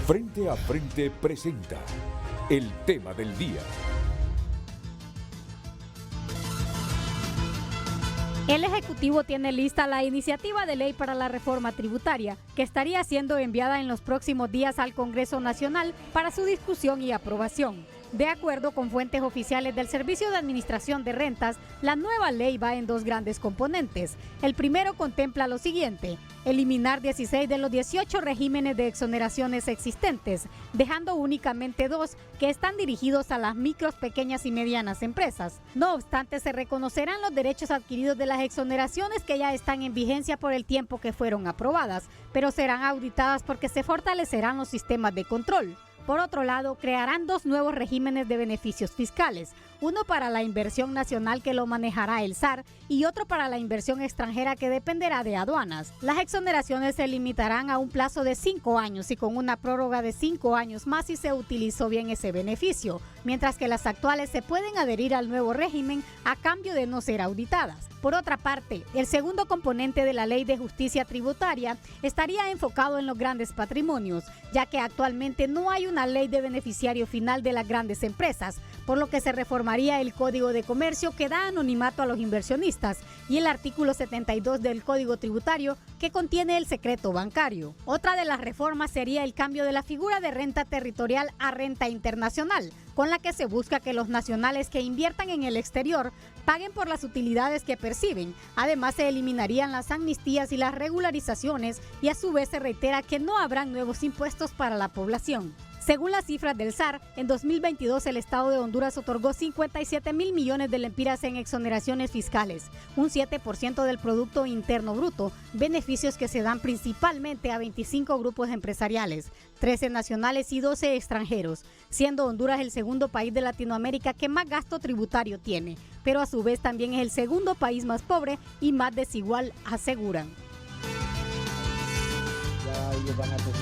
Frente a Frente presenta el tema del día. El Ejecutivo tiene lista la iniciativa de ley para la reforma tributaria, que estaría siendo enviada en los próximos días al Congreso Nacional para su discusión y aprobación. De acuerdo con fuentes oficiales del Servicio de Administración de Rentas, la nueva ley va en dos grandes componentes. El primero contempla lo siguiente: eliminar 16 de los 18 regímenes de exoneraciones existentes, dejando únicamente 2 que están dirigidos a las micros, pequeñas y medianas empresas. No obstante, se reconocerán los derechos adquiridos de las exoneraciones que ya están en vigencia por el tiempo que fueron aprobadas, pero serán auditadas porque se fortalecerán los sistemas de control. Por otro lado, crearán dos nuevos regímenes de beneficios fiscales, uno para la inversión nacional que lo manejará el SAR y otro para la inversión extranjera que dependerá de aduanas. Las exoneraciones se limitarán a un plazo de 5 años y con una prórroga de 5 años más si se utilizó bien ese beneficio, mientras que las actuales se pueden adherir al nuevo régimen a cambio de no ser auditadas. Por otra parte, el segundo componente de la Ley de Justicia Tributaria estaría enfocado en los grandes patrimonios, ya que actualmente no hay una ley de beneficiario final de las grandes empresas, por lo que se reformaría el Código de Comercio que da anonimato a los inversionistas y el artículo 72 del Código Tributario que contiene el secreto bancario. Otra de las reformas sería el cambio de la figura de renta territorial a renta internacional, con la que se busca que los nacionales que inviertan en el exterior paguen por las utilidades que perciben. Además, se eliminarían las amnistías y las regularizaciones y a su vez se reitera que no habrán nuevos impuestos para la población. Según las cifras del SAR, en 2022 el Estado de Honduras otorgó 57,000 millones de lempiras en exoneraciones fiscales, un 7% del Producto Interno Bruto, beneficios que se dan principalmente a 25 grupos empresariales, 13 nacionales y 12 extranjeros, siendo Honduras el segundo país de Latinoamérica que más gasto tributario tiene, pero a su vez también es el segundo país más pobre y más desigual, aseguran.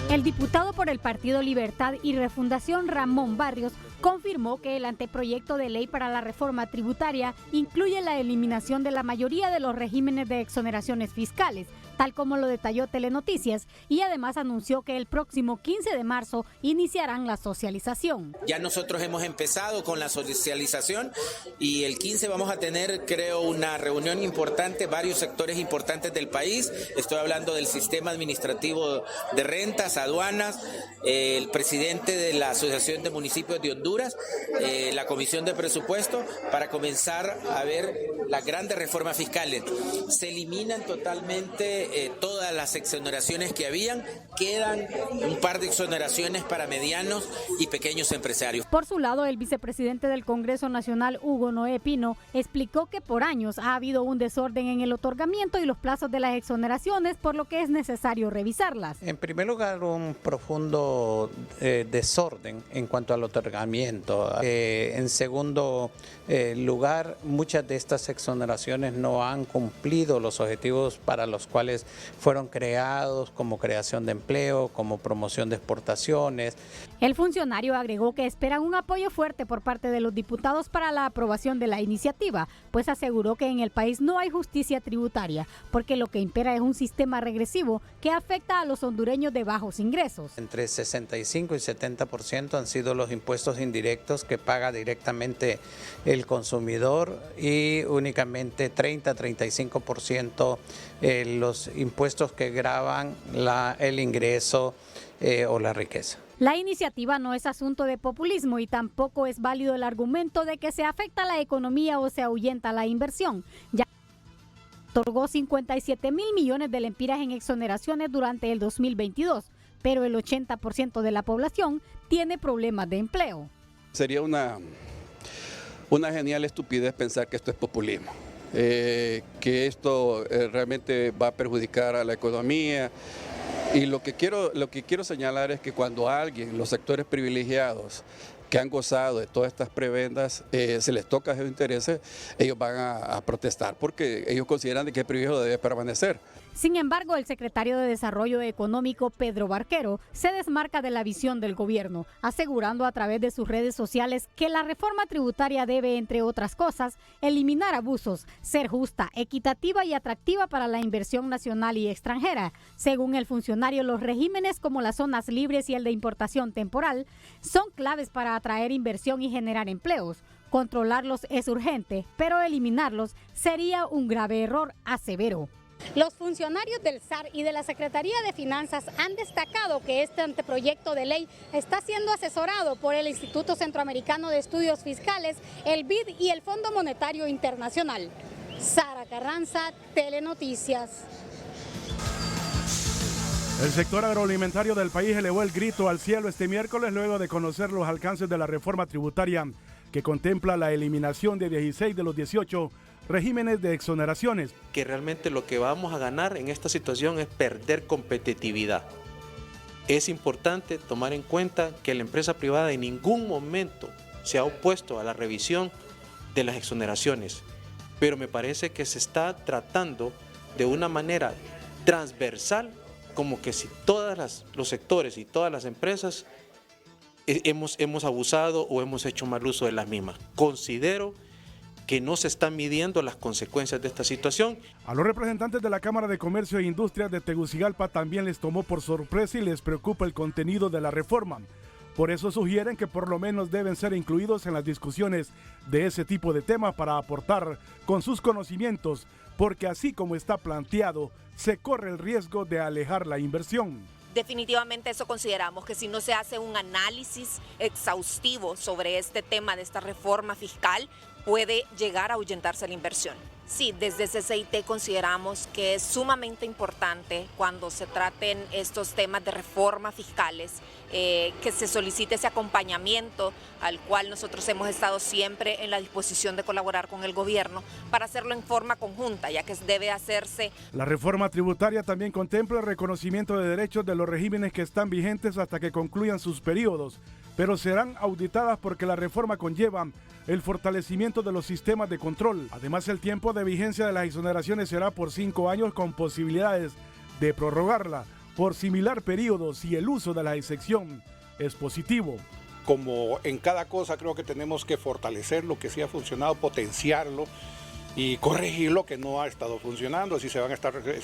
El diputado por el Partido Libertad y Refundación, Ramón Barrios, confirmó que el anteproyecto de ley para la reforma tributaria incluye la eliminación de la mayoría de los regímenes de exoneraciones fiscales, tal como lo detalló Telenoticias, y además anunció que el próximo 15 de marzo iniciarán la socialización. Ya nosotros hemos empezado con la socialización y el 15 vamos a tener, creo, una reunión importante, varios sectores importantes del país. Estoy hablando del sistema administrativo de rentas, aduanas, el presidente de la Asociación de Municipios de Honduras, la Comisión de Presupuesto, para comenzar a ver las grandes reformas fiscales. Se eliminan totalmente todas las exoneraciones que habían, quedan un par de exoneraciones para medianos y pequeños empresarios. Por su lado, el vicepresidente del Congreso Nacional, Hugo Noé Pino, explicó que por años ha habido un desorden en el otorgamiento y los plazos de las exoneraciones, por lo que es necesario revisarlas. En primer lugar, un profundo desorden en cuanto al otorgamiento. En segundo lugar, muchas de estas exoneraciones no han cumplido los objetivos para los cuales fueron creados, como creación de empleo, como promoción de exportaciones. El funcionario agregó que esperan un apoyo fuerte por parte de los diputados para la aprobación de la iniciativa, pues aseguró que en el país no hay justicia tributaria, porque lo que impera es un sistema regresivo que afecta a los hondureños de bajos ingresos. Entre 65 y 70% han sido los impuestos indirectos que paga directamente el consumidor y únicamente 30-35% los impuestos que gravan el ingreso o la riqueza. La iniciativa no es asunto de populismo y tampoco es válido el argumento de que se afecta la economía o se ahuyenta la inversión. Ya otorgó 57,000 millones de lempiras en exoneraciones durante el 2022, pero el 80% de la población tiene problemas de empleo. Sería una genial estupidez pensar que esto es populismo, que esto realmente va a perjudicar a la economía. Y lo que quiero señalar es que cuando alguien, los sectores privilegiados que han gozado de todas estas prebendas, se les toca esos intereses, ellos van a protestar porque ellos consideran que el privilegio debe permanecer. Sin embargo, el secretario de Desarrollo Económico, Pedro Barquero, se desmarca de la visión del gobierno, asegurando a través de sus redes sociales que la reforma tributaria debe, entre otras cosas, eliminar abusos, ser justa, equitativa y atractiva para la inversión nacional y extranjera. Según el funcionario, los regímenes como las zonas libres y el de importación temporal son claves para atraer inversión y generar empleos. Controlarlos es urgente, pero eliminarlos sería un grave error, aseveró. Los funcionarios del SAR y de la Secretaría de Finanzas han destacado que este anteproyecto de ley está siendo asesorado por el Instituto Centroamericano de Estudios Fiscales, el BID y el Fondo Monetario Internacional. Sara Carranza, Telenoticias. El sector agroalimentario del país elevó el grito al cielo este miércoles luego de conocer los alcances de la reforma tributaria que contempla la eliminación de 16 de los 18 regímenes de exoneraciones. Que realmente lo que vamos a ganar en esta situación es perder competitividad. Es importante tomar en cuenta que la empresa privada en ningún momento se ha opuesto a la revisión de las exoneraciones, pero me parece que se está tratando de una manera transversal, como que si todos los sectores y todas las empresas hemos abusado o hemos hecho mal uso de las mismas. Considero que no se están midiendo las consecuencias de esta situación. A los representantes de la Cámara de Comercio e Industria de Tegucigalpa también les tomó por sorpresa y les preocupa el contenido de la reforma. Por eso sugieren que por lo menos deben ser incluidos en las discusiones de ese tipo de temas para aportar con sus conocimientos, porque así como está planteado, se corre el riesgo de alejar la inversión. Definitivamente eso consideramos, que si no se hace un análisis exhaustivo sobre este tema de esta reforma fiscal, puede llegar a ahuyentarse la inversión. Sí, desde CCIT consideramos que es sumamente importante cuando se traten estos temas de reforma fiscales, que se solicite ese acompañamiento al cual nosotros hemos estado siempre en la disposición de colaborar con el gobierno para hacerlo en forma conjunta, ya que debe hacerse. La reforma tributaria también contempla el reconocimiento de derechos de los regímenes que están vigentes hasta que concluyan sus periodos, pero serán auditadas porque la reforma conlleva el fortalecimiento de los sistemas de control. Además, el tiempo de vigencia de las exoneraciones será por 5 años con posibilidades de prorrogarla por similar periodo si el uso de la excepción es positivo. Como en cada cosa, creo que tenemos que fortalecer lo que sí ha funcionado, potenciarlo y corregir lo que no ha estado funcionando. Así se van a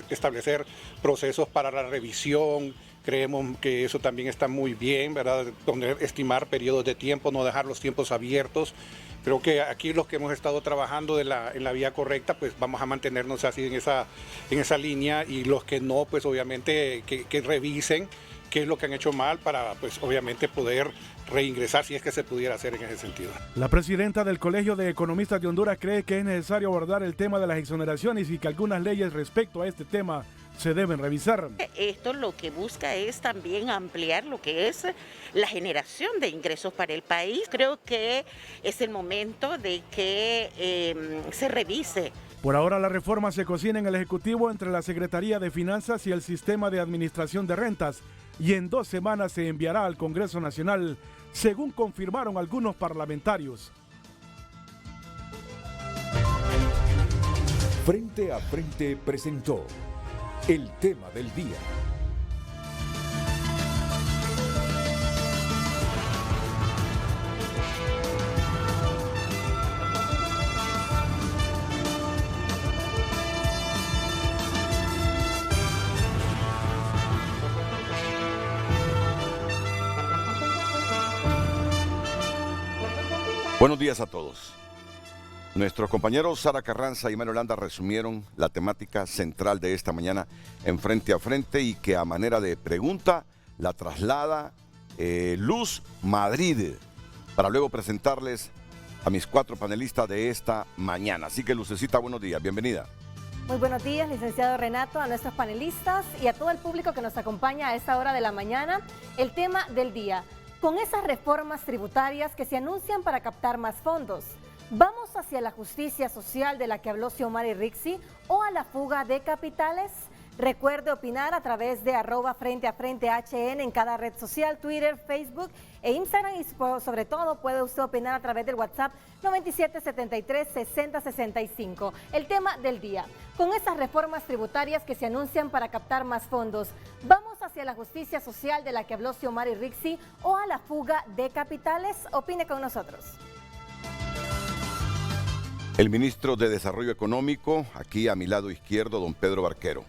establecer procesos para la revisión. Creemos que eso también está muy bien, ¿verdad? Donde estimar periodos de tiempo, no dejar los tiempos abiertos. Creo que aquí los que hemos estado trabajando en la vía correcta, pues vamos a mantenernos así en esa línea, y los que no, pues obviamente que revisen qué es lo que han hecho mal para, pues obviamente, poder reingresar si es que se pudiera hacer en ese sentido. La presidenta del Colegio de Economistas de Honduras cree que es necesario abordar el tema de las exoneraciones y que algunas leyes respecto a este tema se deben revisar. Esto lo que busca es también ampliar lo que es la generación de ingresos para el país. Creo que es el momento de que se revise. Por ahora la reforma se cocina en el Ejecutivo entre la Secretaría de Finanzas y el Sistema de Administración de Rentas, y en 2 semanas se enviará al Congreso Nacional, según confirmaron algunos parlamentarios. Frente a Frente presentó el tema del día. Buenos días a todos. Nuestros compañeros Sara Carranza y Manuel Landa resumieron la temática central de esta mañana en Frente a Frente, y que a manera de pregunta la traslada Luz Madrid, para luego presentarles a mis 4 panelistas de esta mañana. Así que Lucecita, buenos días, bienvenida. Muy buenos días, licenciado Renato, a nuestros panelistas y a todo el público que nos acompaña a esta hora de la mañana. El tema del día: con esas reformas tributarias que se anuncian para captar más fondos, ¿vamos hacia la justicia social de la que habló Xiomara y Rixi o a la fuga de capitales? Recuerde opinar a través de @FrenteAFrenteHN en cada red social, Twitter, Facebook e Instagram, y sobre todo puede usted opinar a través del WhatsApp 9773-6065. El tema del día: con estas reformas tributarias que se anuncian para captar más fondos, ¿vamos hacia la justicia social de la que habló Xiomara Rixi o a la fuga de capitales? Opine con nosotros. El ministro de Desarrollo Económico, aquí a mi lado izquierdo, don Pedro Barquero.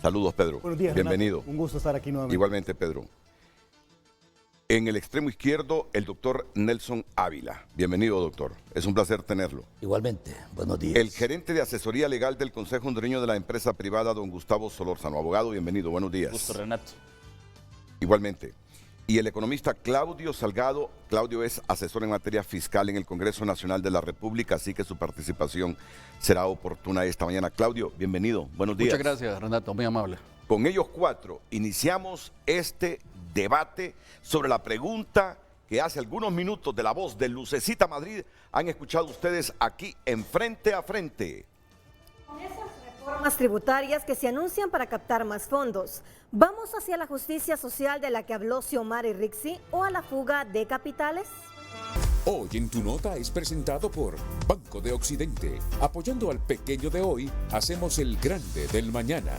Saludos, Pedro. Buenos días, bienvenido. Renato. Un gusto estar aquí nuevamente. Igualmente, Pedro. En el extremo izquierdo, el doctor Nelson Ávila. Bienvenido, doctor. Es un placer tenerlo. Igualmente, buenos días. El gerente de asesoría legal del Consejo Hondureño de la empresa privada, don Gustavo Solórzano. Abogado, bienvenido. Buenos días. Gusto, Renato. Igualmente. Y el economista Claudio Salgado. Claudio es asesor en materia fiscal en el Congreso Nacional de la República, así que su participación será oportuna esta mañana. Claudio, bienvenido. Buenos días. Muchas gracias, Renato. Muy amable. Con ellos cuatro iniciamos este debate sobre la pregunta que hace algunos minutos de la voz de Lucecita Madrid han escuchado ustedes aquí en Frente a Frente. Con esas reformas tributarias que se anuncian para captar más fondos, ¿vamos hacia la justicia social de la que habló Xiomara Rixi o a la fuga de capitales? Hoy en Tu Nota es presentado por Banco de Occidente. Apoyando al pequeño de hoy, hacemos el grande del mañana.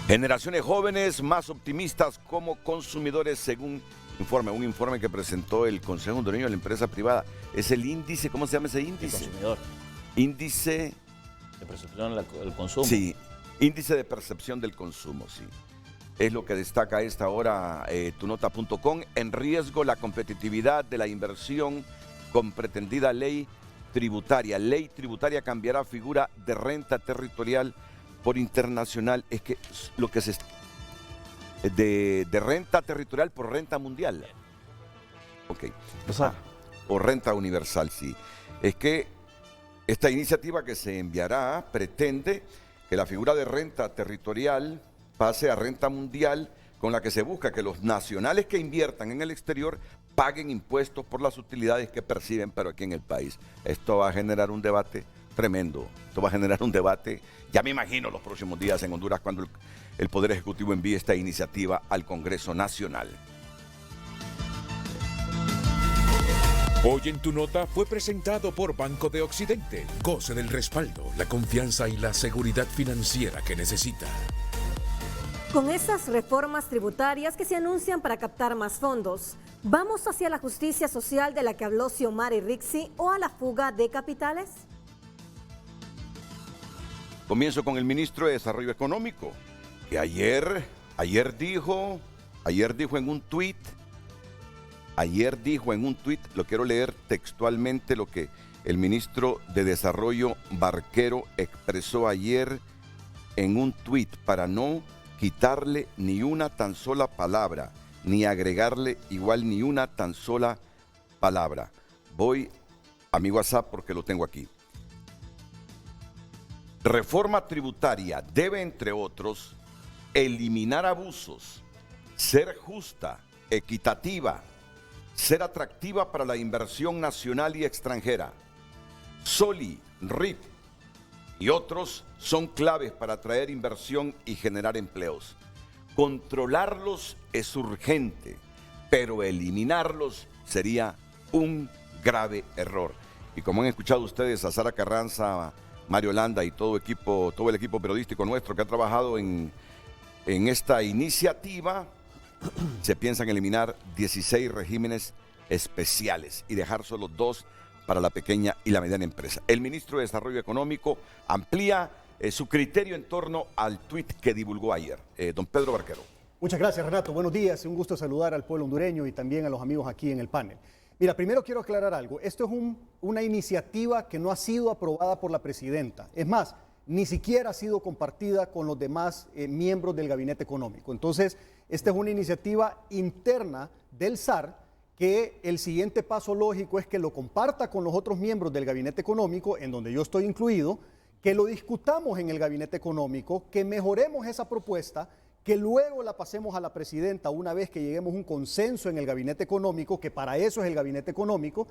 Generaciones jóvenes más optimistas como consumidores, según un informe que presentó el Consejo Hondureño de la Empresa Privada. Es el índice, ¿cómo se llama ese índice? El consumidor. Índice de percepción del consumo. Sí, índice de percepción del consumo, sí. Es lo que destaca a esta hora tunota.com. En riesgo la competitividad de la inversión con pretendida ley tributaria. Ley tributaria cambiará figura de renta territorial por internacional. Es que lo que se de renta territorial por renta mundial. Ok. O renta universal, sí. Es que esta iniciativa que se enviará pretende que la figura de renta territorial pase a renta mundial, con la que se busca que los nacionales que inviertan en el exterior paguen impuestos por las utilidades que perciben, pero aquí en el país. Esto va a generar un debate tremendo. Esto va a generar un debate, ya me imagino, los próximos días en Honduras cuando el Poder Ejecutivo envíe esta iniciativa al Congreso Nacional. Hoy en Tu Nota fue presentado por Banco de Occidente. Goce del respaldo, la confianza y la seguridad financiera que necesita. Con esas reformas tributarias que se anuncian para captar más fondos, ¿vamos hacia la justicia social de la que habló Xiomara Rixi o a la fuga de capitales? Comienzo con el ministro de Desarrollo Económico, que ayer dijo en un tuit, lo quiero leer textualmente lo que el ministro de Desarrollo Barquero expresó ayer en un tuit, para no quitarle ni una tan sola palabra, ni agregarle igual ni una tan sola palabra. Voy a mi WhatsApp porque lo tengo aquí. Reforma tributaria debe, entre otros, eliminar abusos, ser justa, equitativa, ser atractiva para la inversión nacional y extranjera. Soli, RIP y otros son claves para atraer inversión y generar empleos. Controlarlos es urgente, pero eliminarlos sería un grave error. Y como han escuchado ustedes a Sara Carranza, Mario Landa y todo el equipo periodístico nuestro que ha trabajado en esta iniciativa, se piensan eliminar 16 regímenes especiales y dejar solo 2 para la pequeña y la mediana empresa. El ministro de Desarrollo Económico amplía su criterio en torno al tuit que divulgó ayer. Don Pedro Barquero. Muchas gracias, Renato. Buenos días. Un gusto saludar al pueblo hondureño y también a los amigos aquí en el panel. Mira, primero quiero aclarar algo. Esto es una iniciativa que no ha sido aprobada por la presidenta. Es más, ni siquiera ha sido compartida con los demás miembros del Gabinete Económico. Entonces, esta es una iniciativa interna del SAR, que el siguiente paso lógico es que lo comparta con los otros miembros del Gabinete Económico, en donde yo estoy incluido, que lo discutamos en el Gabinete Económico, que mejoremos esa propuesta, que luego la pasemos a la presidenta una vez que lleguemos a un consenso en el Gabinete Económico, que para eso es el Gabinete Económico,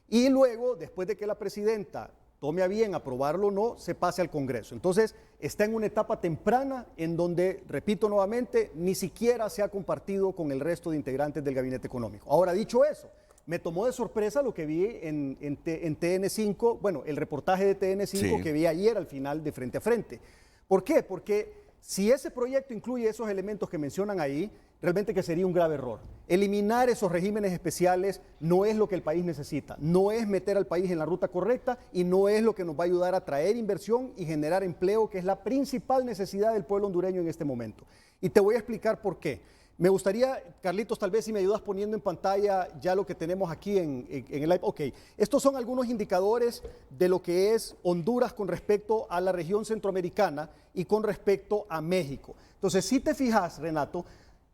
y luego, después de que la presidenta tome a bien aprobarlo o no, se pase al Congreso. Entonces, está en una etapa temprana en donde, repito nuevamente, ni siquiera se ha compartido con el resto de integrantes del Gabinete Económico. Ahora, dicho eso, me tomó de sorpresa lo que vi en TN5, bueno, el reportaje de TN5 que vi ayer al final de Frente a Frente. ¿Por qué? Porque si ese proyecto incluye esos elementos que mencionan ahí, realmente que sería un grave error. Eliminar esos regímenes especiales no es lo que el país necesita, no es meter al país en la ruta correcta y no es lo que nos va a ayudar a traer inversión y generar empleo, que es la principal necesidad del pueblo hondureño en este momento. Y te voy a explicar por qué. Me gustaría, Carlitos, tal vez si me ayudas poniendo en pantalla ya lo que tenemos aquí en el iPad. Ok, estos son algunos indicadores de lo que es Honduras con respecto a la región centroamericana y con respecto a México. Entonces, si te fijas, Renato,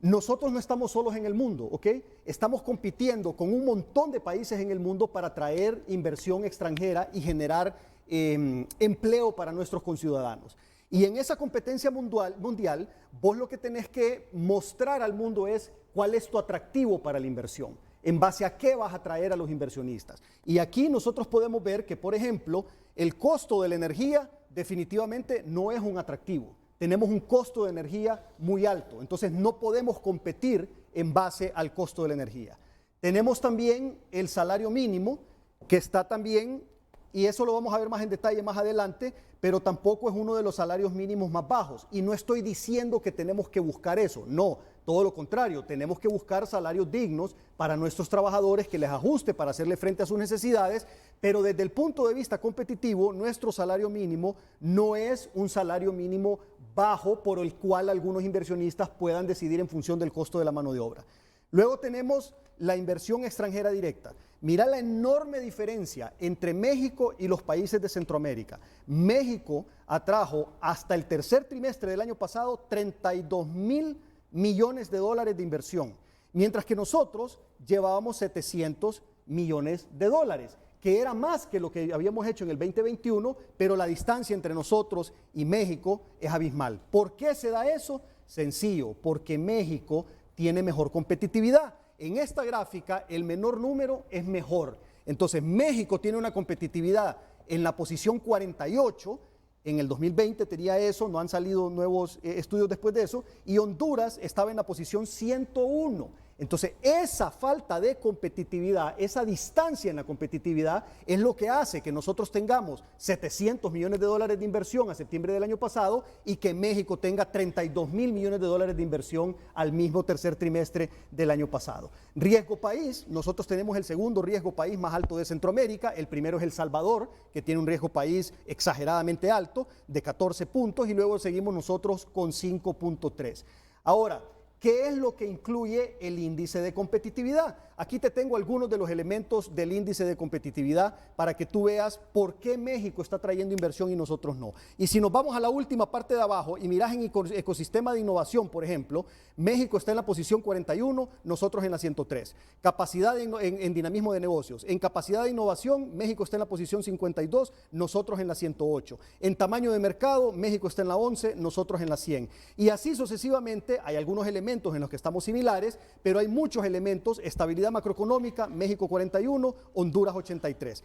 nosotros no estamos solos en el mundo, ¿ok? Estamos compitiendo con un montón de países en el mundo para traer inversión extranjera y generar empleo para nuestros conciudadanos. Y en esa competencia mundial, vos lo que tenés que mostrar al mundo es cuál es tu atractivo para la inversión, en base a qué vas a atraer a los inversionistas. Y aquí nosotros podemos ver que, por ejemplo, el costo de la energía definitivamente no es un atractivo. Tenemos un costo de energía muy alto, entonces no podemos competir en base al costo de la energía. Tenemos también el salario mínimo, que está también, y eso lo vamos a ver más en detalle más adelante, pero tampoco es uno de los salarios mínimos más bajos. Y no estoy diciendo que tenemos que buscar eso, no, todo lo contrario, tenemos que buscar salarios dignos para nuestros trabajadores, que les ajuste para hacerle frente a sus necesidades, pero desde el punto de vista competitivo, nuestro salario mínimo no es un salario mínimo bajo por el cual algunos inversionistas puedan decidir en función del costo de la mano de obra. Luego tenemos la inversión extranjera directa. Mira la enorme diferencia entre México y los países de Centroamérica. México atrajo hasta el tercer trimestre del año pasado 32,000 millones de dólares de inversión, mientras que nosotros llevábamos 700 millones de dólares, que era más que lo que habíamos hecho en el 2021, pero la distancia entre nosotros y México es abismal. ¿Por qué se da eso? Sencillo, porque México tiene mejor competitividad. En esta gráfica, el menor número es mejor. Entonces, México tiene una competitividad en la posición 48, en el 2020 tenía eso, no han salido nuevos estudios después de eso, y Honduras estaba en la posición 101. Entonces, esa falta de competitividad, esa distancia en la competitividad es lo que hace que nosotros tengamos 700 millones de dólares de inversión a septiembre del año pasado y que México tenga 32,000 millones de dólares de inversión al mismo tercer trimestre del año pasado. Riesgo país, nosotros tenemos el segundo riesgo país más alto de Centroamérica, el primero es El Salvador, que tiene un riesgo país exageradamente alto de 14 puntos y luego seguimos nosotros con 5.3. Ahora, ¿qué es lo que incluye el índice de competitividad? Aquí te tengo algunos de los elementos del índice de competitividad para que tú veas por qué México está trayendo inversión y nosotros no. Y si nos vamos a la última parte de abajo y miras en ecosistema de innovación, por ejemplo, México está en la posición 41, nosotros en la 103. Capacidad en dinamismo de negocios. En capacidad de innovación, México está en la posición 52, nosotros en la 108. En tamaño de mercado, México está en la 11, nosotros en la 100. Y así sucesivamente, hay algunos elementos en los que estamos similares, pero hay muchos elementos. Estabilidad macroeconómica, México 41, Honduras 83.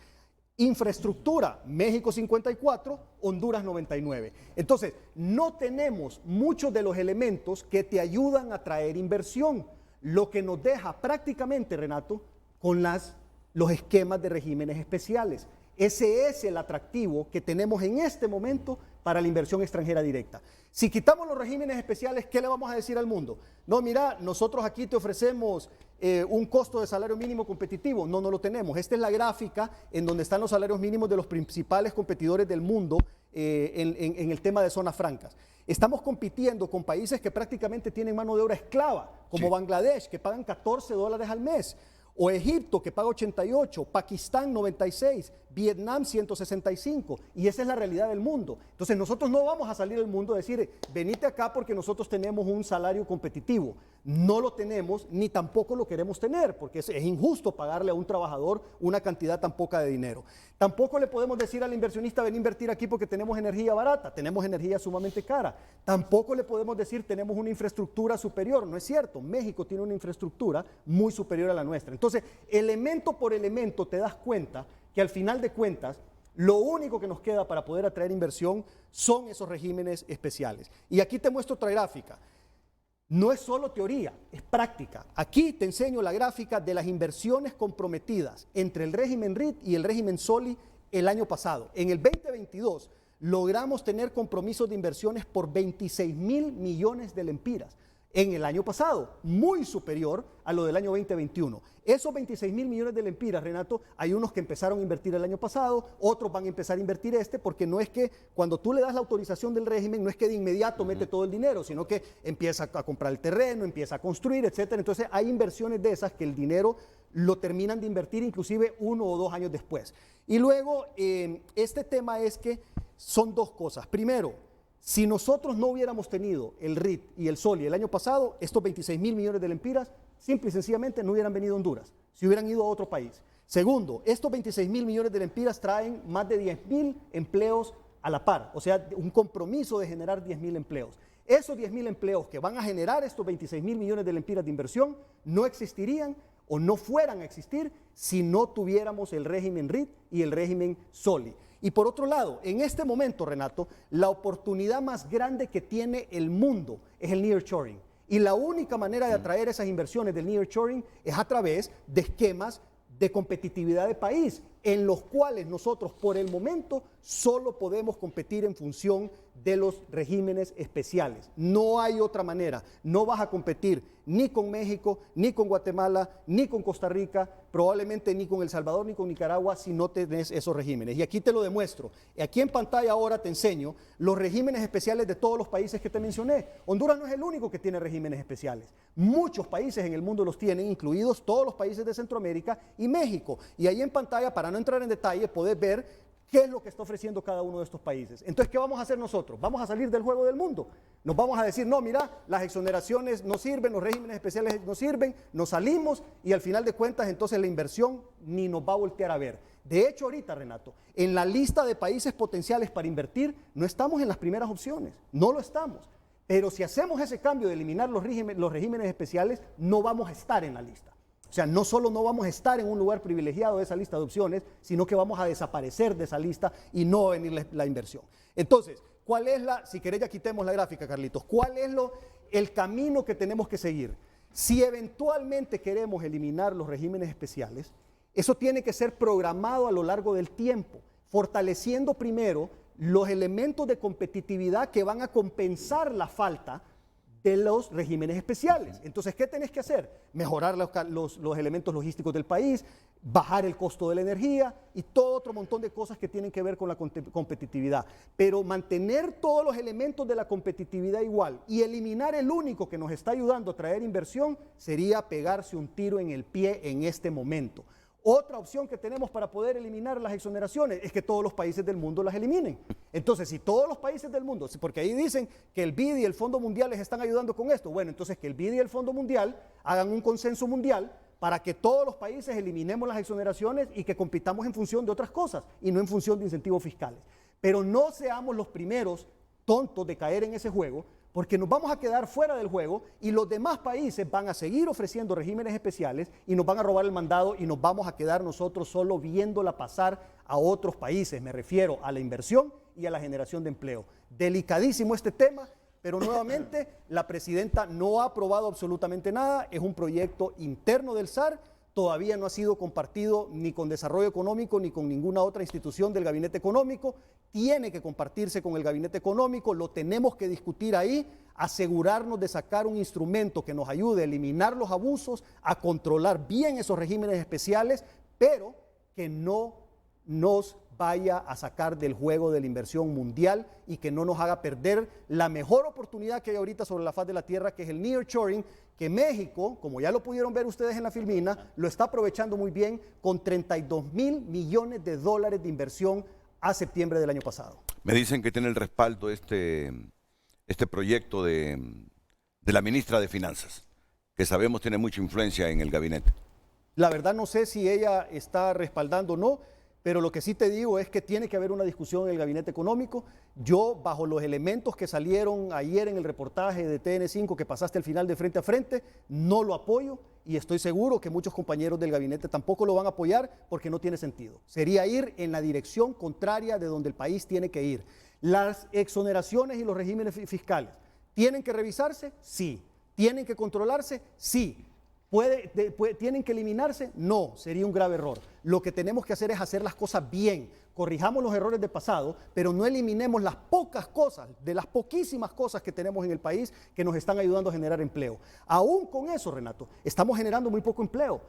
Infraestructura, México 54, Honduras 99. Entonces, no tenemos muchos de los elementos que te ayudan a traer inversión, lo que nos deja prácticamente, Renato, con los esquemas de regímenes especiales. Ese es el atractivo que tenemos en este momento para la inversión extranjera directa. Si quitamos los regímenes especiales, ¿qué le vamos a decir al mundo? No, mira, nosotros aquí te ofrecemos un costo de salario mínimo competitivo. No, no lo tenemos. Esta es la gráfica en donde están los salarios mínimos de los principales competidores del mundo en el tema de zonas francas. Estamos compitiendo con países que prácticamente tienen mano de obra esclava, como Bangladesh, que pagan $14 al mes. O Egipto, que paga 88, Pakistán 96, Vietnam 165, y esa es la realidad del mundo. Entonces nosotros no vamos a salir del mundo a decir, venite acá porque nosotros tenemos un salario competitivo. No lo tenemos, ni tampoco lo queremos tener, porque es injusto pagarle a un trabajador una cantidad tan poca de dinero. Tampoco le podemos decir al inversionista, ven a invertir aquí porque tenemos energía barata, tenemos energía sumamente cara. Tampoco le podemos decir, tenemos una infraestructura superior. No es cierto, México tiene una infraestructura muy superior a la nuestra. Entonces, elemento por elemento te das cuenta que al final de cuentas, Lo único que nos queda para poder atraer inversión son esos regímenes especiales. Y aquí te muestro otra gráfica. No es solo teoría, es práctica. Aquí te enseño la gráfica de las inversiones comprometidas entre el régimen RIT y el régimen SOLI el año pasado. En el 2022 logramos tener compromisos de inversiones por 26.000 millones de lempiras. En el año pasado, muy superior a lo del año 2021. Esos 26.000 millones de lempiras, Renato, hay unos que empezaron a invertir el año pasado, otros van a empezar a invertir porque no es que cuando tú le das la autorización del régimen, no es que de inmediato mete todo el dinero, sino que empieza a comprar el terreno, empieza a construir, etcétera. Entonces hay inversiones de esas que el dinero lo terminan de invertir inclusive 1 o 2 años después. Y luego, este tema es que son dos cosas. Primero, si nosotros no hubiéramos tenido el RIT y el SOLI el año pasado, estos 26.000 millones de lempiras simple y sencillamente no hubieran venido a Honduras, si hubieran ido a otro país. Segundo, estos 26.000 millones de lempiras traen más de 10.000 empleos a la par, o sea, un compromiso de generar 10.000 empleos. Esos 10.000 empleos que van a generar estos 26.000 millones de lempiras de inversión no existirían o no fueran a existir si no tuviéramos el régimen RIT y el régimen SOLI. Y por otro lado, en este momento, Renato, la oportunidad más grande que tiene el mundo es el nearshoring. Y la única manera de atraer esas inversiones del nearshoring es a través de esquemas de competitividad de país, en los cuales nosotros por el momento solo podemos competir en función de los regímenes especiales. No hay otra manera. No vas a competir ni con México, ni con Guatemala, ni con Costa Rica, probablemente ni con El Salvador, ni con Nicaragua si no tenés esos regímenes. Y aquí te lo demuestro. Aquí en pantalla ahora te enseño los regímenes especiales de todos los países que te mencioné. Honduras no es el único que tiene regímenes especiales. Muchos países en el mundo los tienen, incluidos todos los países de Centroamérica y México. Y ahí en pantalla, para no entrar en detalle, podés ver qué es lo que está ofreciendo cada uno de estos países. Entonces, ¿qué vamos a hacer nosotros? ¿Vamos a salir del juego del mundo? Nos vamos a decir, no, mira, las exoneraciones no sirven, los regímenes especiales no sirven, nos salimos y al final de cuentas, entonces la inversión ni nos va a voltear a ver. De hecho, ahorita, Renato, en la lista de países potenciales para invertir, no estamos en las primeras opciones, no lo estamos. Pero si hacemos ese cambio de eliminar los regímenes especiales, no vamos a estar en la lista. O sea, no solo no vamos a estar en un lugar privilegiado de esa lista de opciones, sino que vamos a desaparecer de esa lista y no va a venir la inversión. Entonces, ¿cuál es si querés ya quitemos la gráfica, Carlitos, cuál es el camino que tenemos que seguir? Si eventualmente queremos eliminar los regímenes especiales, eso tiene que ser programado a lo largo del tiempo, fortaleciendo primero los elementos de competitividad que van a compensar la falta de los regímenes especiales. Entonces, ¿qué tenés que hacer? Mejorar los elementos logísticos del país, bajar el costo de la energía y todo otro montón de cosas que tienen que ver con la competitividad. Pero mantener todos los elementos de la competitividad igual y eliminar el único que nos está ayudando a traer inversión sería pegarse un tiro en el pie en este momento. Otra opción que tenemos para poder eliminar las exoneraciones es que todos los países del mundo las eliminen. Entonces, si todos los países del mundo, porque ahí dicen que el BID y el Fondo Mundial les están ayudando con esto, bueno, entonces que el BID y el Fondo Mundial hagan un consenso mundial para que todos los países eliminemos las exoneraciones y que compitamos en función de otras cosas y no en función de incentivos fiscales. Pero no seamos los primeros tontos de caer en ese juego, porque nos vamos a quedar fuera del juego y los demás países van a seguir ofreciendo regímenes especiales y nos van a robar el mandado y nos vamos a quedar nosotros solo viéndola pasar a otros países. Me refiero a la inversión y a la generación de empleo. Delicadísimo este tema, pero nuevamente la presidenta no ha aprobado absolutamente nada. Es un proyecto interno del SAR. Todavía no ha sido compartido ni con Desarrollo Económico ni con ninguna otra institución del Gabinete Económico. Tiene que compartirse con el Gabinete Económico, lo tenemos que discutir ahí, asegurarnos de sacar un instrumento que nos ayude a eliminar los abusos, a controlar bien esos regímenes especiales, pero que no nos vaya a sacar del juego de la inversión mundial y que no nos haga perder la mejor oportunidad que hay ahorita sobre la faz de la tierra, que es el nearshoring, que México, como ya lo pudieron ver ustedes en la filmina, lo está aprovechando muy bien con 32.000 millones de dólares de inversión a septiembre del año pasado. Me dicen que tiene el respaldo este proyecto de la ministra de Finanzas, que sabemos tiene mucha influencia en el gabinete. La verdad no sé si ella está respaldando o no, pero lo que sí te digo es que tiene que haber una discusión en el gabinete económico. Yo, bajo los elementos que salieron ayer en el reportaje de TN5 que pasaste al final de Frente a Frente, no lo apoyo y estoy seguro que muchos compañeros del gabinete tampoco lo van a apoyar porque no tiene sentido. Sería ir en la dirección contraria de donde el país tiene que ir. Las exoneraciones y los regímenes fiscales, ¿tienen que revisarse? Sí. ¿Tienen que controlarse? Sí. ¿Tienen que eliminarse? No, sería un grave error. Lo que tenemos que hacer es hacer las cosas bien. Corrijamos los errores del pasado, pero no eliminemos las pocas cosas, de las poquísimas cosas que tenemos en el país que nos están ayudando a generar empleo. Aún con eso, Renato, estamos generando muy poco empleo.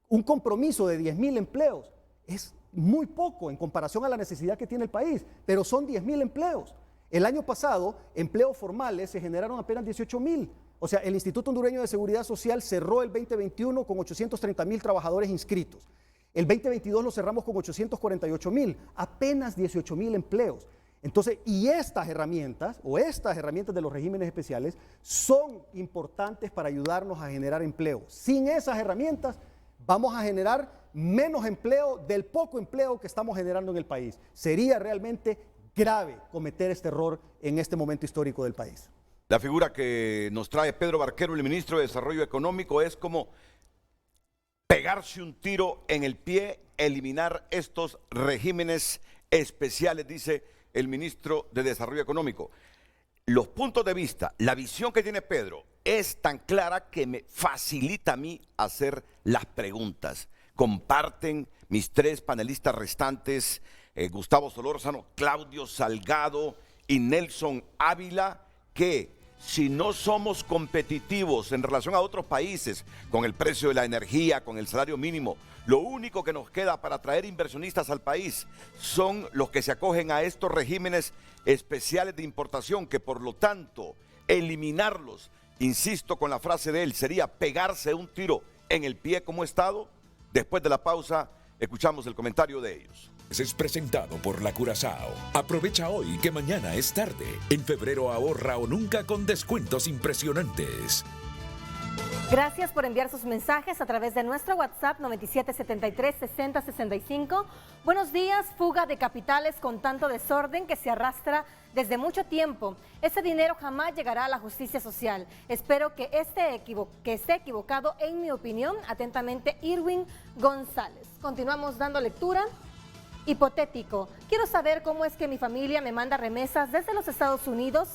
Un compromiso de 10,000 empleos es muy poco en comparación a la necesidad que tiene el país, pero son 10,000 empleos. El año pasado, empleos formales se generaron apenas 18,000. O sea, el Instituto Hondureño de Seguridad Social cerró el 2021 con 830,000 trabajadores inscritos. El 2022 lo cerramos con 848,000, apenas 18,000 empleos. Entonces, y estas herramientas de los regímenes especiales son importantes para ayudarnos a generar empleo. Sin esas herramientas vamos a generar menos empleo del poco empleo que estamos generando en el país. Sería realmente grave cometer este error en este momento histórico del país. La figura que nos trae Pedro Barquero, el ministro de Desarrollo Económico, es como pegarse un tiro en el pie, eliminar estos regímenes especiales, dice el ministro de Desarrollo Económico. Los puntos de vista, la visión que tiene Pedro es tan clara que me facilita a mí hacer las preguntas. Comparten mis tres panelistas restantes, Gustavo Solórzano, Claudio Salgado y Nelson Ávila, que si no somos competitivos en relación a otros países, con el precio de la energía, con el salario mínimo, lo único que nos queda para atraer inversionistas al país son los que se acogen a estos regímenes especiales de importación, que por lo tanto, eliminarlos, insisto con la frase de él, sería pegarse un tiro en el pie como Estado. Después de la pausa, escuchamos el comentario de ellos. Es presentado por la Curazao. Aprovecha hoy que mañana es tarde. En febrero ahorra o nunca con descuentos impresionantes. Gracias por enviar sus mensajes a través de nuestro WhatsApp 9773-6065. Buenos días, fuga de capitales con tanto desorden que se arrastra desde mucho tiempo. Ese dinero jamás llegará a la justicia social. Espero que esté equivocado, en mi opinión. Atentamente, Irwin González. Continuamos dando lectura. Hipotético. Quiero saber cómo es que mi familia me manda remesas desde los Estados Unidos.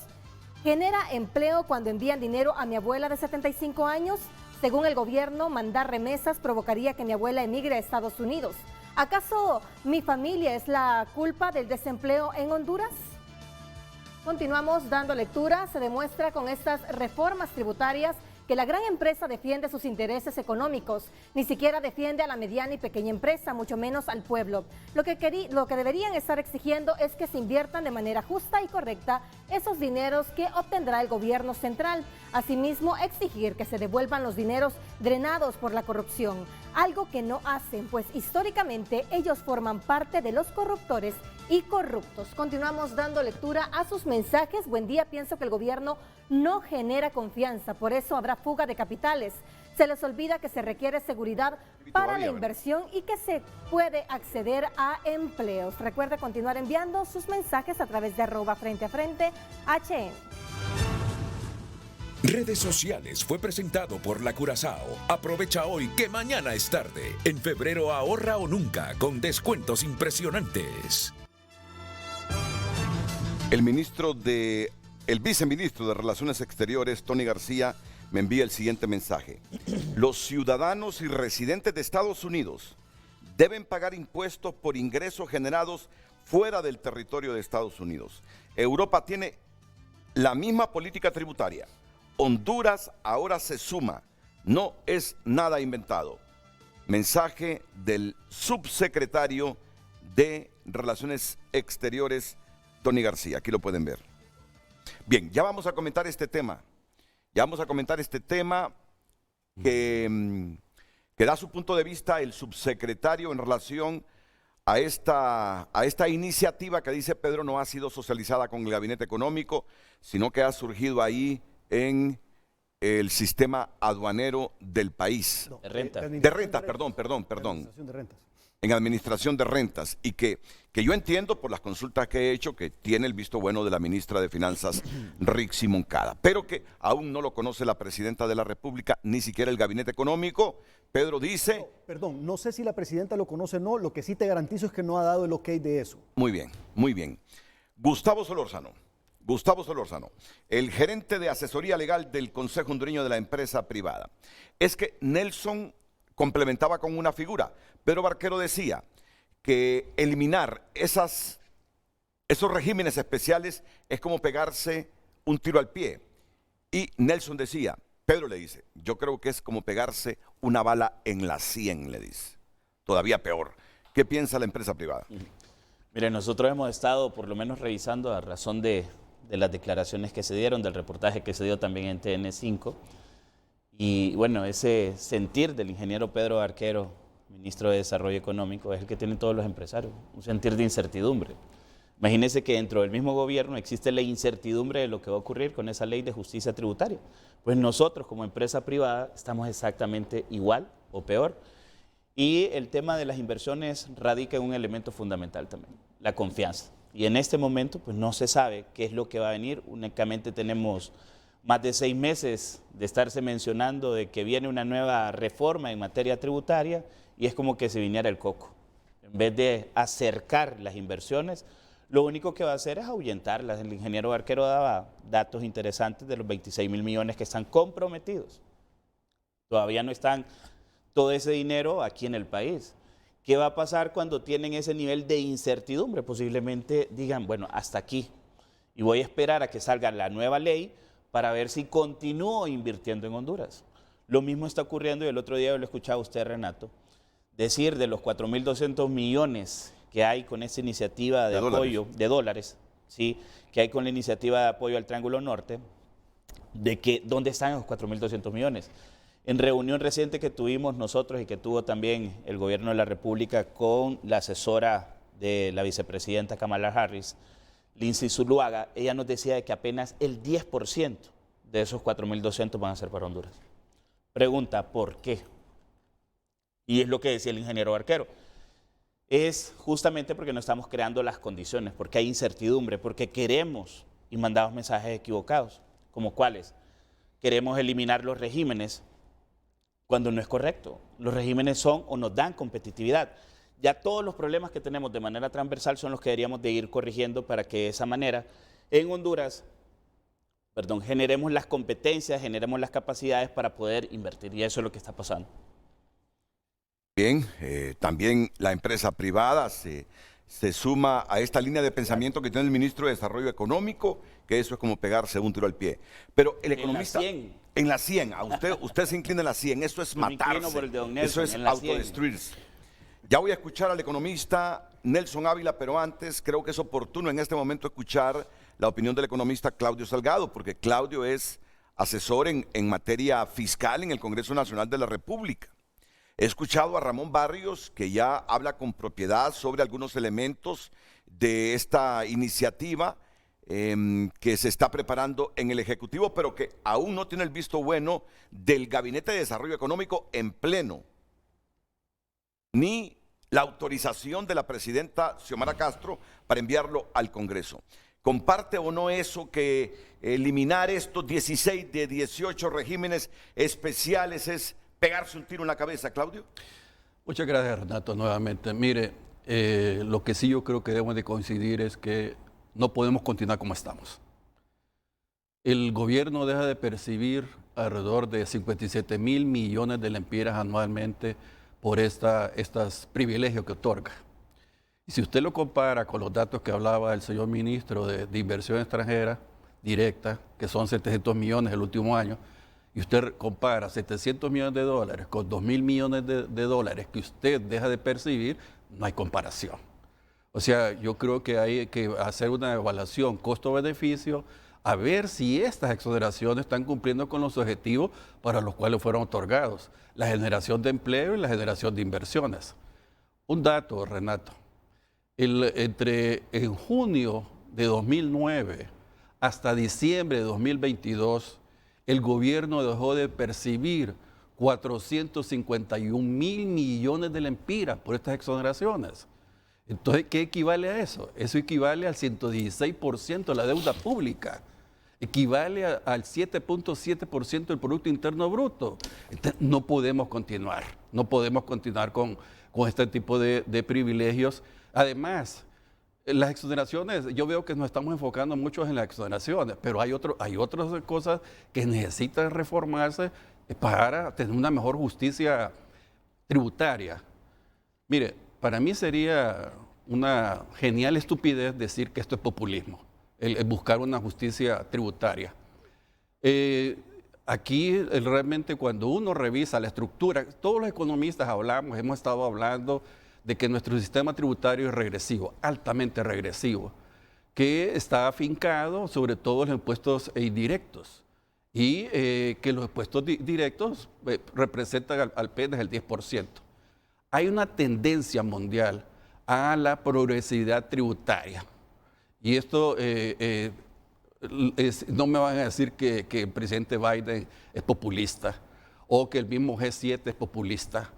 ¿Genera empleo cuando envían dinero a mi abuela de 75 años? Según el gobierno, mandar remesas provocaría que mi abuela emigre a Estados Unidos. ¿Acaso mi familia es la culpa del desempleo en Honduras? Continuamos dando lectura. Se demuestra con estas reformas tributarias que la gran empresa defiende sus intereses económicos, ni siquiera defiende a la mediana y pequeña empresa, mucho menos al pueblo. Lo que deberían estar exigiendo es que se inviertan de manera justa y correcta esos dineros que obtendrá el gobierno central. Asimismo, exigir que se devuelvan los dineros drenados por la corrupción, algo que no hacen, pues históricamente ellos forman parte de los corruptores y corruptos. Continuamos dando lectura a sus mensajes. Buen día, pienso que el gobierno no genera confianza, por eso habrá fuga de capitales. Se les olvida que se requiere seguridad para la inversión y que se puede acceder a empleos. Recuerde continuar enviando sus mensajes a través de @FrenteAFrente HN. Redes sociales fue presentado por la Curazao. Aprovecha hoy que mañana es tarde. En febrero ahorra o nunca con descuentos impresionantes. El viceministro de Relaciones Exteriores, Tony García, me envía el siguiente mensaje. Los ciudadanos y residentes de Estados Unidos deben pagar impuestos por ingresos generados fuera del territorio de Estados Unidos. Europa tiene la misma política tributaria. Honduras ahora se suma. No es nada inventado. Mensaje del subsecretario de Relaciones Exteriores, Tony García. Aquí lo pueden ver. Bien, ya vamos a comentar este tema. Que da su punto de vista el subsecretario en relación a esta iniciativa que dice Pedro no ha sido socializada con el gabinete económico, sino que ha surgido ahí en el sistema aduanero del país. De rentas. De rentas, perdón. De rentas. en administración de rentas y que yo entiendo por las consultas que he hecho que tiene el visto bueno de la ministra de Finanzas, Rixi Moncada, pero que aún no lo conoce la presidenta de la República, ni siquiera el Gabinete Económico. Pedro dice... No, perdón, no sé si la presidenta lo conoce o no, lo que sí te garantizo es que no ha dado el ok de eso. Muy bien, muy bien. Gustavo Solórzano, el gerente de asesoría legal del Consejo Hondureño de la Empresa Privada. Es que Nelson complementaba con una figura. Pedro Barquero decía que eliminar esos regímenes especiales es como pegarse un tiro al pie. Y Nelson decía, Pedro le dice, yo creo que es como pegarse una bala en la sien, le dice. Todavía peor. ¿Qué piensa la empresa privada? Mire, nosotros hemos estado por lo menos revisando a razón de las declaraciones que se dieron, del reportaje que se dio también en TN5. Y bueno, ese sentir del ingeniero Pedro Barquero, ministro de Desarrollo Económico, es el que tienen todos los empresarios, un sentir de incertidumbre. Imagínense que dentro del mismo gobierno existe la incertidumbre de lo que va a ocurrir con esa ley de justicia tributaria. Pues nosotros como empresa privada estamos exactamente igual o peor. Y el tema de las inversiones radica en un elemento fundamental también, la confianza. Y en este momento pues no se sabe qué es lo que va a venir, únicamente tenemos más de 6 meses de estarse mencionando de que viene una nueva reforma en materia tributaria y es como que se viniera el coco. En vez de acercar las inversiones, lo único que va a hacer es ahuyentarlas. El ingeniero Barquero daba datos interesantes de los 26.000 millones que están comprometidos. Todavía no están todo ese dinero aquí en el país. ¿Qué va a pasar cuando tienen ese nivel de incertidumbre? Posiblemente digan, bueno, hasta aquí. Y voy a esperar a que salga la nueva ley para ver si continúo invirtiendo en Honduras. Lo mismo está ocurriendo, y el otro día lo escuchaba usted, Renato, decir de los 4.200 millones que hay con esta iniciativa de apoyo, de dólares, ¿sí? Que hay con la iniciativa de apoyo al Triángulo Norte, de que ¿dónde están esos 4.200 millones? En reunión reciente que tuvimos nosotros y que tuvo también el gobierno de la República con la asesora de la vicepresidenta Kamala Harris, Lindsay Zuluaga, ella nos decía de que apenas el 10% de esos 4.200 van a ser para Honduras. Pregunta, ¿por qué? Y es lo que decía el ingeniero Barquero. Es justamente porque no estamos creando las condiciones, porque hay incertidumbre, porque queremos y mandamos mensajes equivocados. ¿Como cuáles? Queremos eliminar los regímenes cuando no es correcto. Los regímenes son o nos dan competitividad. Ya todos los problemas que tenemos de manera transversal son los que deberíamos de ir corrigiendo para que de esa manera en Honduras, generemos las competencias, generemos las capacidades para poder invertir. Y eso es lo que está pasando. Bien, también la empresa privada se suma a esta línea de pensamiento que tiene el ministro de Desarrollo Económico, que eso es como pegarse un tiro al pie. Pero el economista... En la 100, a usted se inclina en la 100, eso es matarse, por el de don Nelson, eso es autodestruirse. Ya voy a escuchar al economista Nelson Ávila, pero antes creo que es oportuno en este momento escuchar la opinión del economista Claudio Salgado, porque Claudio es asesor en materia fiscal en el Congreso Nacional de la República. He escuchado a Ramón Barrios, que ya habla con propiedad sobre algunos elementos de esta iniciativa que se está preparando en el Ejecutivo, pero que aún no tiene el visto bueno del Gabinete de Desarrollo Económico en pleno, ni la autorización de la presidenta Xiomara Castro para enviarlo al Congreso. ¿Comparte o no eso, que eliminar estos 16 de 18 regímenes especiales es pegarse un tiro en la cabeza, Claudio? Muchas gracias, Renato, nuevamente. Mire, lo que sí yo creo que debemos de coincidir es que no podemos continuar como estamos. El gobierno deja de percibir alrededor de 57.000 millones de lempiras anualmente por estos privilegios que otorga. Y si usted lo compara con los datos que hablaba el señor ministro de inversión extranjera directa, que son 700 millones el último año, y usted compara 700 millones de dólares con 2.000 millones de dólares que usted deja de percibir, no hay comparación. O sea, yo creo que hay que hacer una evaluación costo-beneficio, a ver si estas exoneraciones están cumpliendo con los objetivos para los cuales fueron otorgados, la generación de empleo y la generación de inversiones. Un dato, Renato, en junio de 2009 hasta diciembre de 2022, el gobierno dejó de percibir 451 mil millones de lempiras por estas exoneraciones. Entonces, ¿qué equivale a eso? Eso equivale al 116% de la deuda pública. Equivale al 7.7% del Producto Interno Bruto. Entonces, no podemos continuar con este tipo de privilegios. Además, las exoneraciones, yo veo que nos estamos enfocando mucho en las exoneraciones, pero hay otras cosas que necesitan reformarse para tener una mejor justicia tributaria. Mire, para mí sería una genial estupidez decir que esto es populismo, el buscar una justicia tributaria. Aquí realmente cuando uno revisa la estructura, todos los economistas hemos estado hablando de que nuestro sistema tributario es regresivo, altamente regresivo, que está afincado sobre todo en los impuestos indirectos y que los impuestos directos representan apenas el 10%. Hay una tendencia mundial a la progresividad tributaria y esto no me van a decir que el presidente Biden es populista o que el mismo G7 es populista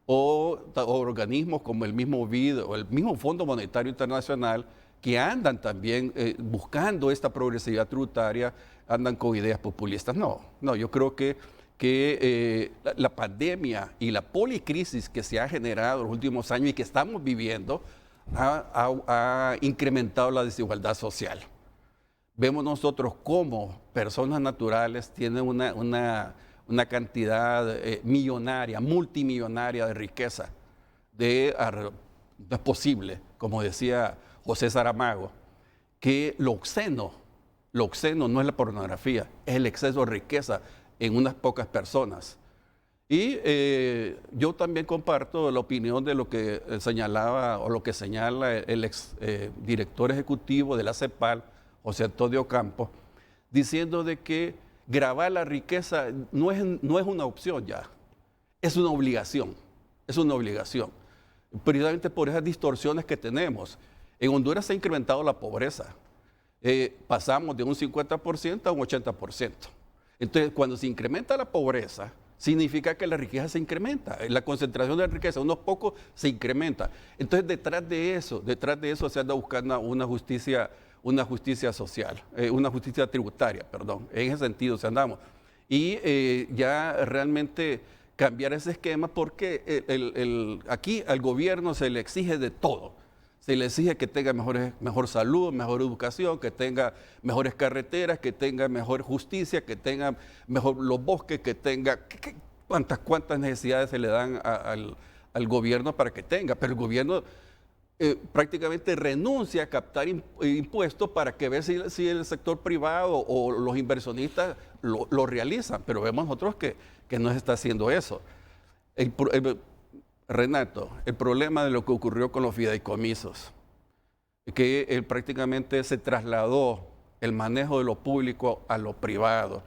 o organismos como el mismo BID o el mismo Fondo Monetario Internacional que andan también buscando esta progresividad tributaria, andan con ideas populistas. No, yo creo que la pandemia y la policrisis que se ha generado en los últimos años y que estamos viviendo ha incrementado la desigualdad social. Vemos nosotros cómo personas naturales tienen una cantidad millonaria, multimillonaria de riqueza. No es posible, como decía José Saramago, que lo obsceno no es la pornografía, es el exceso de riqueza en unas pocas personas. Y yo también comparto la opinión de lo que señalaba o lo que señala el ex director ejecutivo de la CEPAL, José Antonio Campos, diciendo de que gravar la riqueza no es una opción ya, es una obligación, precisamente por esas distorsiones que tenemos. En Honduras se ha incrementado la pobreza, pasamos de un 50% a un 80%. Entonces, cuando se incrementa la pobreza, significa que la riqueza se incrementa, la concentración de la riqueza, unos pocos, se incrementa. Entonces, detrás de eso se anda buscando una justicia social, una justicia tributaria, perdón. En ese sentido se andamos. Y ya realmente cambiar ese esquema porque aquí al gobierno se le exige de todo. Se le exige que tenga mejor salud, mejor educación, que tenga mejores carreteras, que tenga mejor justicia, que tenga mejor los bosques, que tenga cuántas necesidades se le dan al gobierno para que tenga. Pero el gobierno prácticamente renuncia a captar impuestos para que vea si el sector privado o los inversionistas lo realizan. Pero vemos nosotros que no se está haciendo eso. Renato, el problema de lo que ocurrió con los fideicomisos, que prácticamente se trasladó el manejo de lo público a lo privado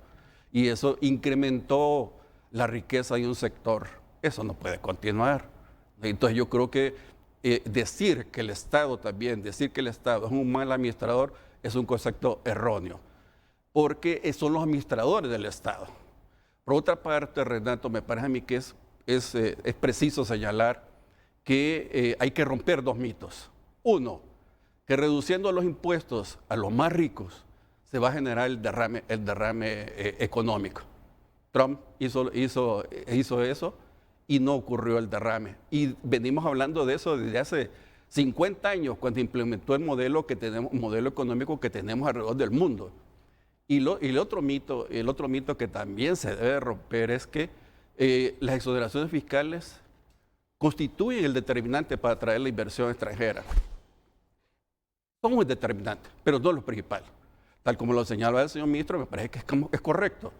y eso incrementó la riqueza de un sector. Eso no puede continuar. Entonces yo creo que decir que el Estado es un mal administrador es un concepto erróneo, porque son los administradores del Estado. Por otra parte, Renato, me parece a mí que es preciso señalar que hay que romper dos mitos. Uno, que reduciendo los impuestos a los más ricos se va a generar el derrame económico. Trump hizo eso y no ocurrió el derrame. Y venimos hablando de eso desde hace 50 años, cuando implementó el modelo económico que tenemos alrededor del mundo. Y el otro mito que también se debe romper es que las exoneraciones fiscales constituyen el determinante para atraer la inversión extranjera. Son muy determinantes, pero no lo principal. Tal como lo señalaba el señor ministro, me parece que es correcto.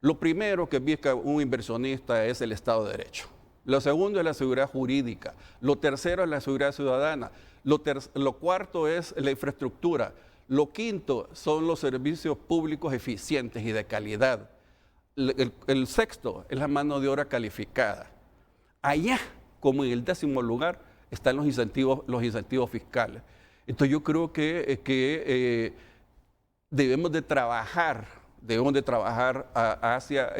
Lo primero que busca un inversionista es el Estado de Derecho. Lo segundo es la seguridad jurídica. Lo tercero es la seguridad ciudadana. Lo cuarto es la infraestructura. Lo quinto son los servicios públicos eficientes y de calidad. El sexto es la mano de obra calificada. Allá, como en el 10º lugar, están los incentivos fiscales. Entonces yo creo que debemos de trabajar debemos de trabajar hacia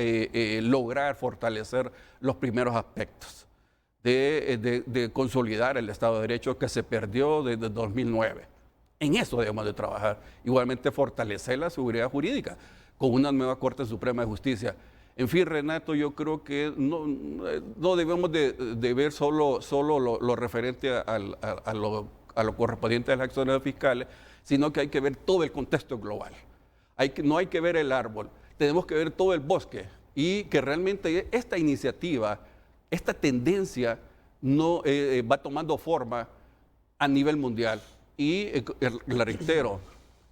lograr fortalecer los primeros aspectos de consolidar el Estado de Derecho que se perdió desde 2009. En eso debemos de trabajar. Igualmente fortalecer la seguridad jurídica con una nueva Corte Suprema de Justicia. En fin, Renato, yo creo que no debemos de ver solo lo referente a lo correspondiente a las acciones fiscales, sino que hay que ver todo el contexto global. No hay que ver el árbol, tenemos que ver todo el bosque y que realmente esta iniciativa, esta tendencia no va tomando forma a nivel mundial. Y le reitero,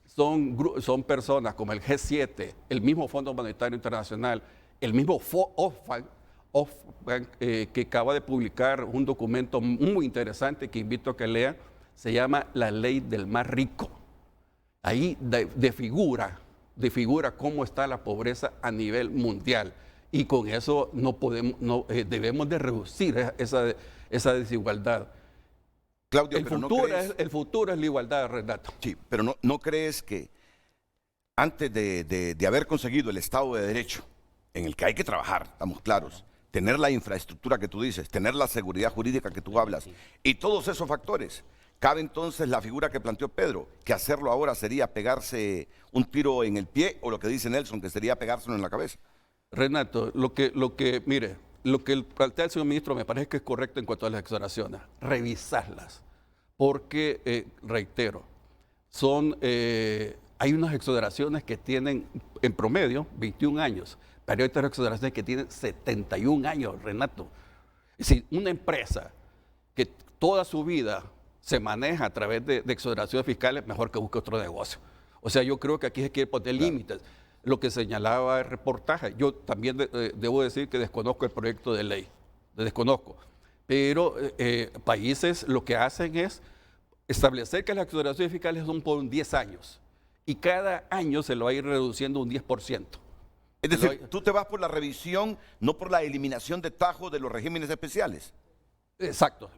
son personas como el G7, el mismo Fondo Monetario Internacional, el mismo OFAC, que acaba de publicar un documento muy interesante que invito a que lean, se llama La Ley del Más Rico. Ahí desfigura cómo está la pobreza a nivel mundial. Y con eso debemos de reducir esa desigualdad. Claudio, el futuro es la igualdad, Renato. Sí, pero ¿no crees que antes de haber conseguido el Estado de Derecho, en el que hay que trabajar, estamos claros, tener la infraestructura que tú dices, tener la seguridad jurídica que tú hablas, y todos esos factores, cabe entonces la figura que planteó Pedro, que hacerlo ahora sería pegarse un tiro en el pie, o lo que dice Nelson, que sería pegárselo en la cabeza? Renato, lo que plantea el señor ministro me parece que es correcto en cuanto a las exoneraciones, revisarlas, porque, reitero, hay unas exoneraciones que tienen en promedio 21 años, pero hay otras exoneraciones que tienen 71 años, Renato. Es decir, una empresa que toda su vida se maneja a través de exoneraciones fiscales, mejor que busque otro negocio. O sea, yo creo que aquí hay que poner límites. Lo que señalaba el reportaje, yo también debo decir que desconozco el proyecto de ley, desconozco, pero países lo que hacen es establecer que las exoneraciones fiscales son por 10 años y cada año se lo va a ir reduciendo un 10%. Es decir, tú te vas por la revisión, no por la eliminación de tajo de los regímenes especiales. Exacto,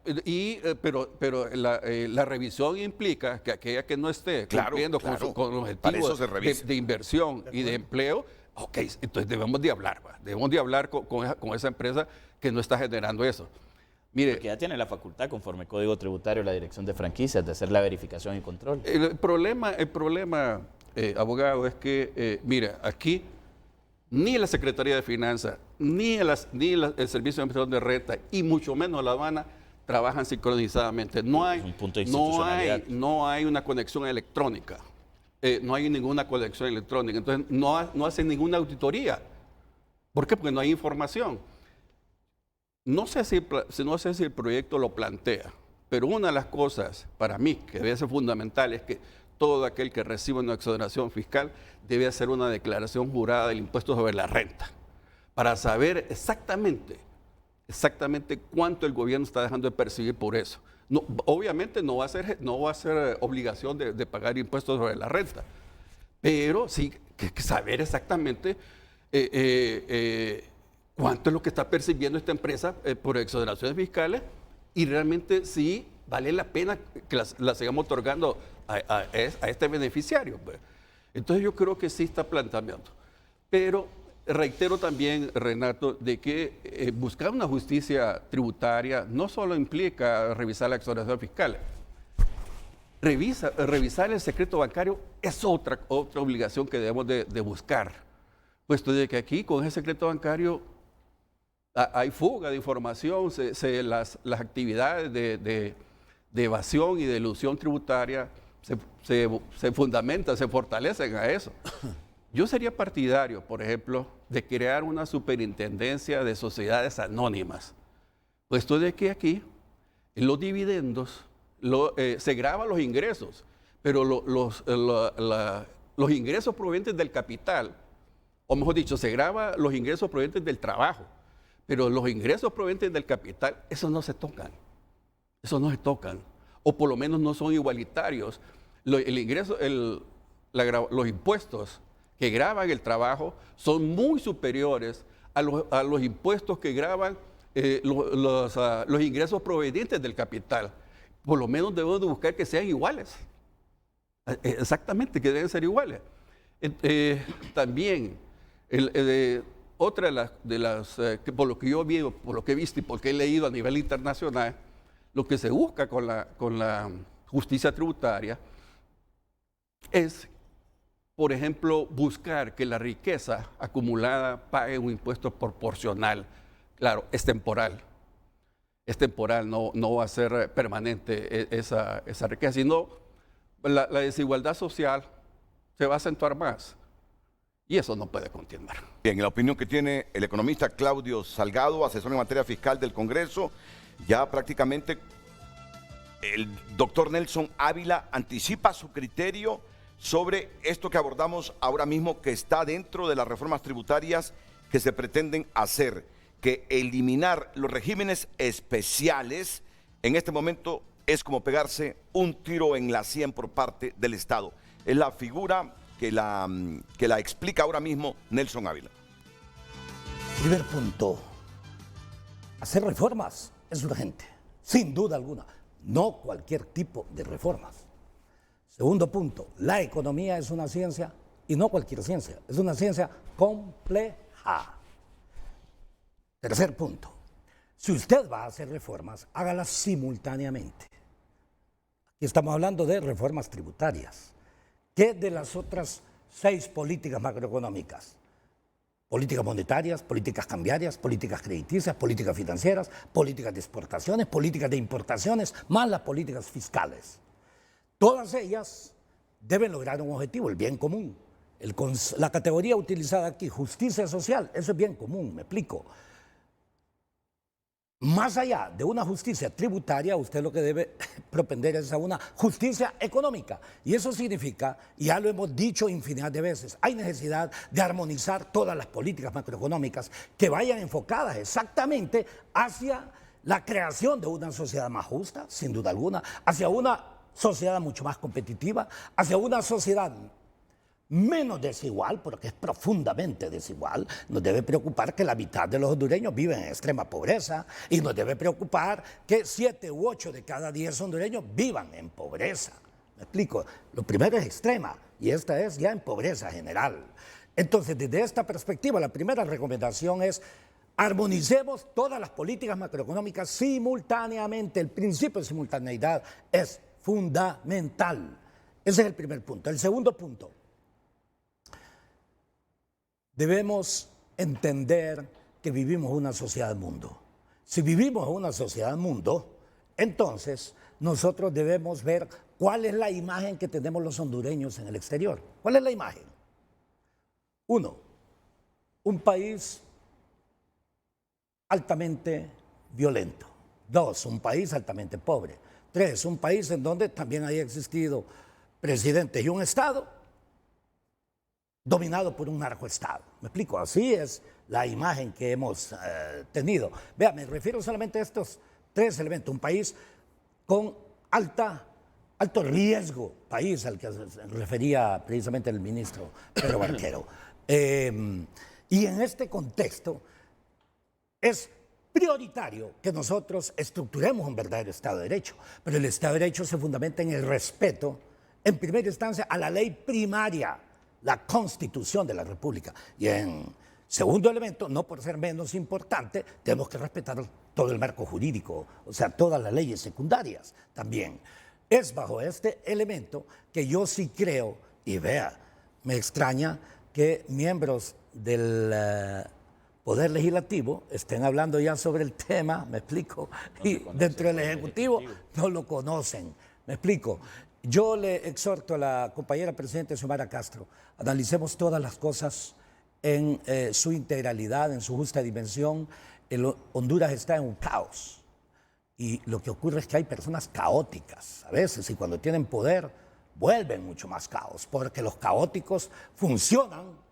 pero la revisión implica que aquella que no esté cumpliendo con los objetivos de inversión y de empleo, ok, entonces debemos de hablar con esa empresa que no está generando eso. Mire, porque ya tiene la facultad, conforme el Código Tributario, la Dirección de Franquicias, de hacer la verificación y control. El problema abogado, es que, mire, aquí ni la Secretaría de Finanzas, ni el Servicio de Administración de Renta, y mucho menos la aduana, trabajan sincronizadamente. No hay una conexión electrónica. No hay ninguna conexión electrónica. Entonces, no hacen ninguna auditoría. ¿Por qué? Porque no hay información. No sé si el proyecto lo plantea, pero una de las cosas para mí que debe ser fundamental es que todo aquel que reciba una exoneración fiscal debe hacer una declaración jurada del impuesto sobre la renta para saber exactamente cuánto el gobierno está dejando de percibir por eso. No, obviamente no va a ser obligación de pagar impuestos sobre la renta, pero sí que saber exactamente cuánto es lo que está percibiendo esta empresa por exoneraciones fiscales y realmente sí vale la pena que la sigamos otorgando a este beneficiario. Entonces yo creo que sí está planteando. Pero reitero también, Renato, de que buscar una justicia tributaria no solo implica revisar la exoneración fiscal. Revisar el secreto bancario es otra obligación que debemos de buscar. Puesto de que aquí con ese secreto bancario hay fuga de información, las actividades de evasión y de elusión tributaria se fundamentan, se fortalecen a eso. Yo sería partidario, por ejemplo, de crear una superintendencia de sociedades anónimas, puesto de que aquí en los dividendos se graban los ingresos, pero los ingresos provenientes del capital, o mejor dicho, se graban los ingresos provenientes del trabajo, pero los ingresos provenientes del capital, esos no se tocan. O por lo menos no son igualitarios. Los impuestos que graban el trabajo son muy superiores a los impuestos que graban los ingresos provenientes del capital. Por lo menos debemos de buscar que sean iguales. Exactamente, que deben ser iguales. También, otra de las por lo que yo vi, por lo que he visto y porque he leído a nivel internacional, lo que se busca con la justicia tributaria es, por ejemplo, buscar que la riqueza acumulada pague un impuesto proporcional. Claro, es temporal. Es temporal, no va a ser permanente esa riqueza, sino la desigualdad social se va a acentuar más. Y eso no puede continuar. Bien, en la opinión que tiene el economista Claudio Salgado, asesor en materia fiscal del Congreso, ya prácticamente el doctor Nelson Ávila anticipa su criterio sobre esto que abordamos ahora mismo, que está dentro de las reformas tributarias que se pretenden hacer, que eliminar los regímenes especiales en este momento es como pegarse un tiro en la sien por parte del Estado. Es la figura que la explica ahora mismo Nelson Ávila. Primer punto, hacer reformas es urgente, sin duda alguna, no cualquier tipo de reformas. Segundo punto, la economía es una ciencia y no cualquier ciencia, es una ciencia compleja. Tercer punto, si usted va a hacer reformas, hágalas simultáneamente. Aquí estamos hablando de reformas tributarias. ¿Qué de las otras 6 políticas macroeconómicas? Políticas monetarias, políticas cambiarias, políticas crediticias, políticas financieras, políticas de exportaciones, políticas de importaciones, más las políticas fiscales. Todas ellas deben lograr un objetivo, el bien común. La categoría utilizada aquí, justicia social, eso es bien común, me explico. Más allá de una justicia tributaria, usted lo que debe propender es a una justicia económica. Y eso significa, y ya lo hemos dicho infinidad de veces, hay necesidad de armonizar todas las políticas macroeconómicas que vayan enfocadas exactamente hacia la creación de una sociedad más justa, sin duda alguna, hacia una sociedad mucho más competitiva, hacia una sociedad menos desigual, porque es profundamente desigual. Nos debe preocupar que la mitad de los hondureños viven en extrema pobreza y nos debe preocupar que 7 u 8 de cada 10 hondureños vivan en pobreza. ¿Me explico? Lo primero es extrema y esta es ya en pobreza general. Entonces, desde esta perspectiva, la primera recomendación es armonicemos todas las políticas macroeconómicas simultáneamente. El principio de simultaneidad es fundamental. Ese es el primer punto. El segundo punto, debemos entender que vivimos en una sociedad-mundo. Si vivimos en una sociedad-mundo, entonces nosotros debemos ver cuál es la imagen que tenemos los hondureños en el exterior. ¿Cuál es la imagen? 1, un país altamente violento. 2, un país altamente pobre. 3, un país en donde también haya existido presidentes y un Estado dominado por un narcoestado. ¿Me explico? Así es la imagen que hemos tenido. Vea, me refiero solamente a estos 3 elementos. Un país con alto riesgo, país al que se refería precisamente el ministro Pedro Barquero. Y en este contexto es prioritario que nosotros estructuremos un verdadero Estado de Derecho. Pero el Estado de Derecho se fundamenta en el respeto, en primera instancia, a la ley primaria, la Constitución de la República. Y en segundo elemento, no por ser menos importante, tenemos que respetar todo el marco jurídico, o sea, todas las leyes secundarias también. Es bajo este elemento que yo sí creo, y vea, me extraña que miembros del Poder Legislativo estén hablando ya sobre el tema, me explico, y dentro del Ejecutivo no lo conocen, me explico. Yo le exhorto a la compañera presidenta Xiomara Castro, analicemos todas las cosas en su integralidad, en su justa dimensión. Honduras está en un caos y lo que ocurre es que hay personas caóticas a veces y cuando tienen poder vuelven mucho más caos, porque los caóticos funcionan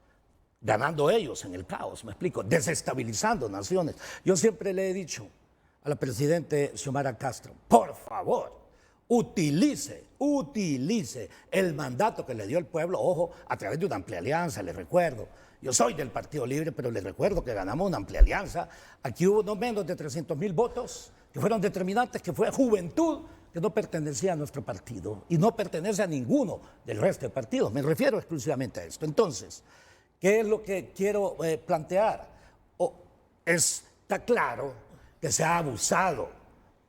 ganando ellos en el caos, me explico, desestabilizando naciones. Yo siempre le he dicho a la presidenta Xiomara Castro, por favor, utilice el mandato que le dio el pueblo, ojo, a través de una amplia alianza, le recuerdo. Yo soy del Partido Libre, pero le recuerdo que ganamos una amplia alianza. Aquí hubo no menos de 300,000 votos que fueron determinantes, que fue Juventud que no pertenecía a nuestro partido y no pertenece a ninguno del resto de partidos. Me refiero exclusivamente a esto. Entonces, ¿qué es lo que quiero plantear? Está claro que se ha abusado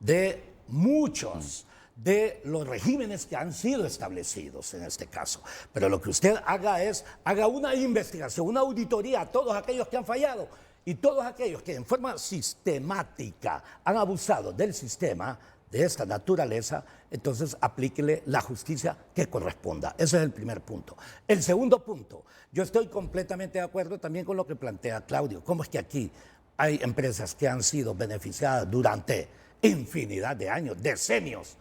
de muchos de los regímenes que han sido establecidos en este caso. Pero lo que usted haga una investigación, una auditoría a todos aquellos que han fallado y todos aquellos que en forma sistemática han abusado del sistema de esta naturaleza, entonces aplíquele la justicia que corresponda. Ese es el primer punto. El segundo punto, yo estoy completamente de acuerdo también con lo que plantea Claudio. ¿Cómo es que aquí hay empresas que han sido beneficiadas durante infinidad de años, decenios?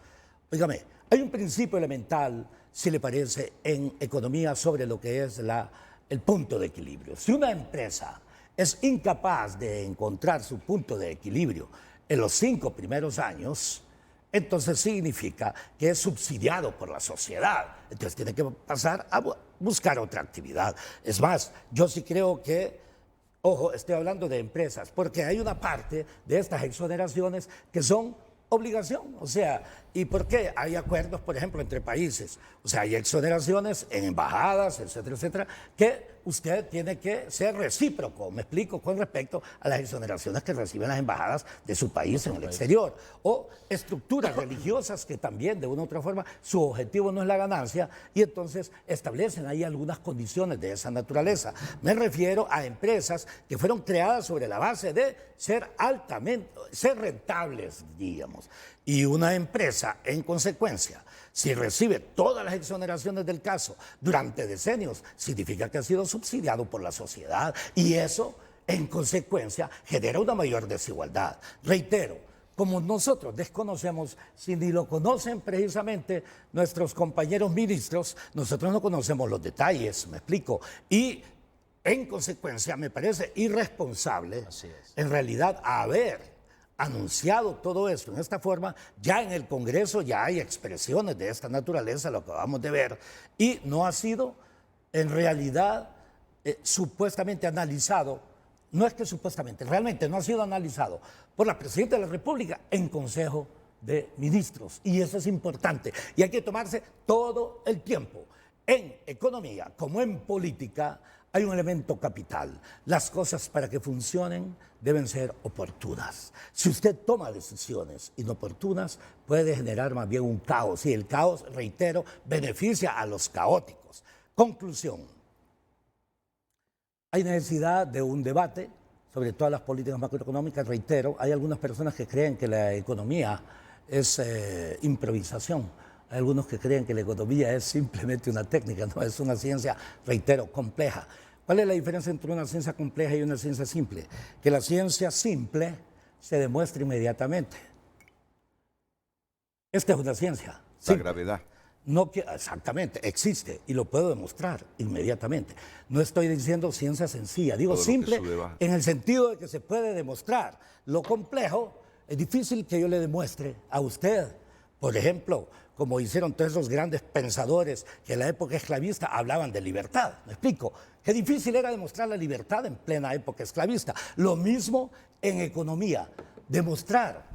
Dígame, hay un principio elemental, si le parece, en economía sobre lo que es el punto de equilibrio. Si una empresa es incapaz de encontrar su punto de equilibrio en los 5 primeros años, entonces significa que es subsidiado por la sociedad. Entonces tiene que pasar a buscar otra actividad. Es más, yo sí creo que, ojo, estoy hablando de empresas, porque hay una parte de estas exoneraciones que son obligación. O sea, ¿y por qué? Hay acuerdos, por ejemplo, entre países. O sea, hay exoneraciones en embajadas, etcétera, etcétera, que usted tiene que ser recíproco, me explico, con respecto a las exoneraciones que reciben las embajadas de su país en el exterior. O estructuras religiosas que también, de una u otra forma, su objetivo no es la ganancia y entonces establecen ahí algunas condiciones de esa naturaleza. Me refiero a empresas que fueron creadas sobre la base de ser rentables, digamos. Y una empresa, en consecuencia, si recibe todas las exoneraciones del caso durante decenios, significa que ha sido subsidiado por la sociedad y eso, en consecuencia, genera una mayor desigualdad. Reitero, como nosotros desconocemos, si ni lo conocen precisamente nuestros compañeros ministros, nosotros no conocemos los detalles, me explico, y en consecuencia me parece irresponsable, en realidad, haber anunciado todo esto en esta forma. Ya en el Congreso ya hay expresiones de esta naturaleza, lo acabamos de ver, y no ha sido en realidad supuestamente analizado, no es que supuestamente, realmente no ha sido analizado por la Presidenta de la República en Consejo de Ministros, y eso es importante, y hay que tomarse todo el tiempo. En economía como en política hay un elemento capital. Las cosas para que funcionen deben ser oportunas. Si usted toma decisiones inoportunas, puede generar más bien un caos. Y el caos, reitero, beneficia a los caóticos. Conclusión. Hay necesidad de un debate sobre todas las políticas macroeconómicas. Reitero, hay algunas personas que creen que la economía es improvisación. Hay algunos que creen que la economía es simplemente una técnica, no es una ciencia, reitero, compleja. ¿Cuál es la diferencia entre una ciencia compleja y una ciencia simple? Que la ciencia simple se demuestra inmediatamente. Esta es una ciencia simple. La gravedad. No, exactamente, existe y lo puedo demostrar inmediatamente. No estoy diciendo ciencia sencilla, digo simple en el sentido de que se puede demostrar. Lo complejo es difícil que yo le demuestre a usted. Por ejemplo, como hicieron todos esos grandes pensadores que en la época esclavista hablaban de libertad. ¿Me explico? Qué difícil era demostrar la libertad en plena época esclavista. Lo mismo en economía, demostrar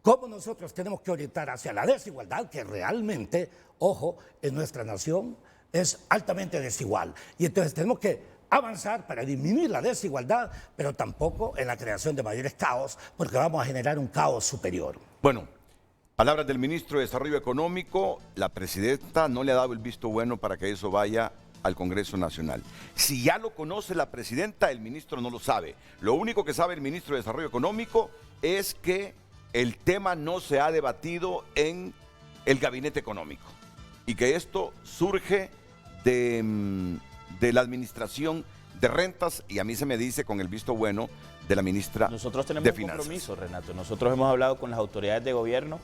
cómo nosotros tenemos que orientar hacia la desigualdad, que realmente, ojo, en nuestra nación es altamente desigual. Y entonces tenemos que avanzar para disminuir la desigualdad, pero tampoco en la creación de mayores caos, porque vamos a generar un caos superior. Bueno, palabras del ministro de Desarrollo Económico, la presidenta no le ha dado el visto bueno para que eso vaya al Congreso Nacional. Si ya lo conoce la presidenta, el ministro no lo sabe. Lo único que sabe el ministro de Desarrollo Económico es que el tema no se ha debatido en el gabinete económico y que esto surge de la administración de rentas y a mí se me dice con el visto bueno de la ministra de Finanzas. Nosotros tenemos un compromiso, Renato. Nosotros hemos hablado con las autoridades de gobierno.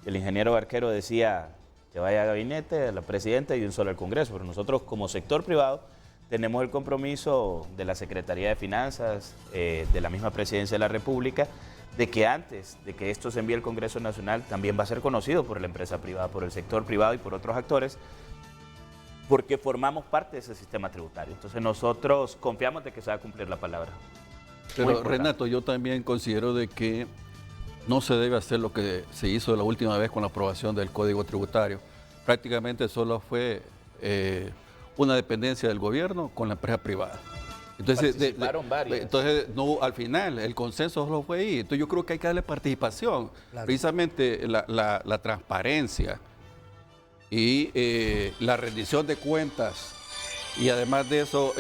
El ingeniero Barquero decía que vaya al gabinete, a la presidenta y un solo al Congreso, pero nosotros como sector privado tenemos el compromiso de la Secretaría de Finanzas, de la misma Presidencia de la República, de que antes de que esto se envíe al Congreso Nacional también va a ser conocido por la empresa privada, por el sector privado y por otros actores, porque formamos parte de ese sistema tributario. Entonces nosotros confiamos de que se va a cumplir la palabra. Pero Renato, yo también considero de que no se debe hacer lo que se hizo la última vez con la aprobación del Código Tributario. Prácticamente solo fue una dependencia del gobierno con la empresa privada. Entonces, no, al final el consenso solo fue ahí. Entonces yo creo que hay que darle participación, precisamente la transparencia y la rendición de cuentas, y además de eso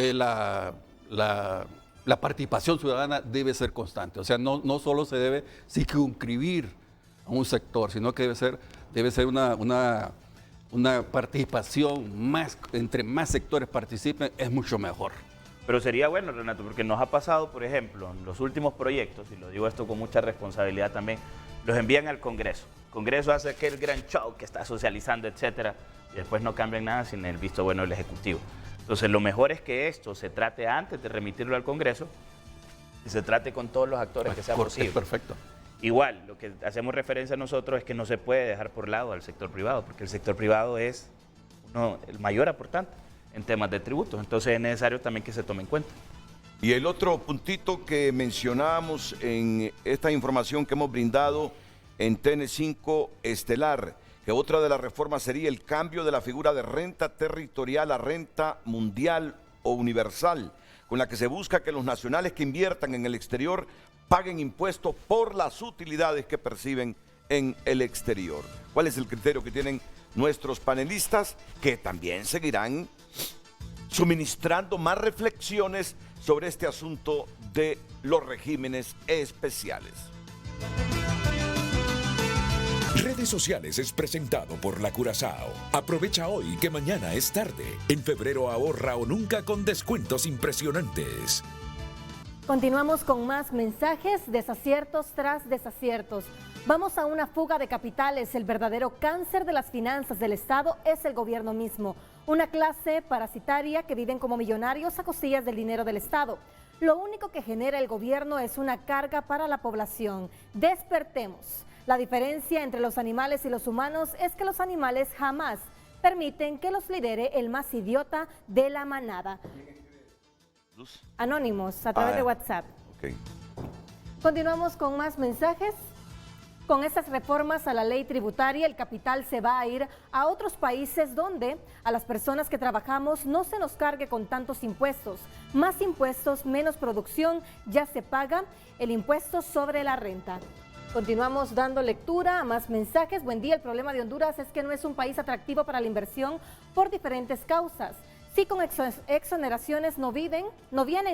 la participación ciudadana debe ser constante. O sea, no solo se debe circunscribir a un sector, sino que debe ser una participación más, entre más sectores participen, es mucho mejor. Pero sería bueno, Renato, porque nos ha pasado, por ejemplo, en los últimos proyectos, y lo digo esto con mucha responsabilidad también, los envían al Congreso. El Congreso hace aquel gran show que está socializando, etcétera, y después no cambian nada sin el visto bueno del Ejecutivo. Entonces, lo mejor es que esto se trate antes de remitirlo al Congreso y se trate con todos los actores que sea posible. Perfecto. Igual, lo que hacemos referencia nosotros es que no se puede dejar por lado al sector privado, porque el sector privado es el mayor aportante en temas de tributos. Entonces, es necesario también que se tome en cuenta. Y el otro puntito que mencionábamos en esta información que hemos brindado en TN5 Estelar, que otra de las reformas sería el cambio de la figura de renta territorial a renta mundial o universal, con la que se busca que los nacionales que inviertan en el exterior paguen impuestos por las utilidades que perciben en el exterior. ¿Cuál es el criterio que tienen nuestros panelistas? Que también seguirán suministrando más reflexiones sobre este asunto de los regímenes especiales. Redes Sociales es presentado por La Curazao. Aprovecha hoy que mañana es tarde. En febrero ahorra o nunca con descuentos impresionantes. Continuamos con más mensajes, desaciertos tras desaciertos. Vamos a una fuga de capitales. El verdadero cáncer de las finanzas del Estado es el gobierno mismo. Una clase parasitaria que viven como millonarios a costillas del dinero del Estado. Lo único que genera el gobierno es una carga para la población. Despertemos. La diferencia entre los animales y los humanos es que los animales jamás permiten que los lidere el más idiota de la manada. Anónimos, a través de WhatsApp. Okay. Continuamos con más mensajes. Con estas reformas a la ley tributaria, el capital se va a ir a otros países donde a las personas que trabajamos no se nos cargue con tantos impuestos. Más impuestos, menos producción, ya se paga el impuesto sobre la renta. Continuamos dando lectura a más mensajes. Buen día, el problema de Honduras es que no es un país atractivo para la inversión por diferentes causas. Si con exoneraciones no vienen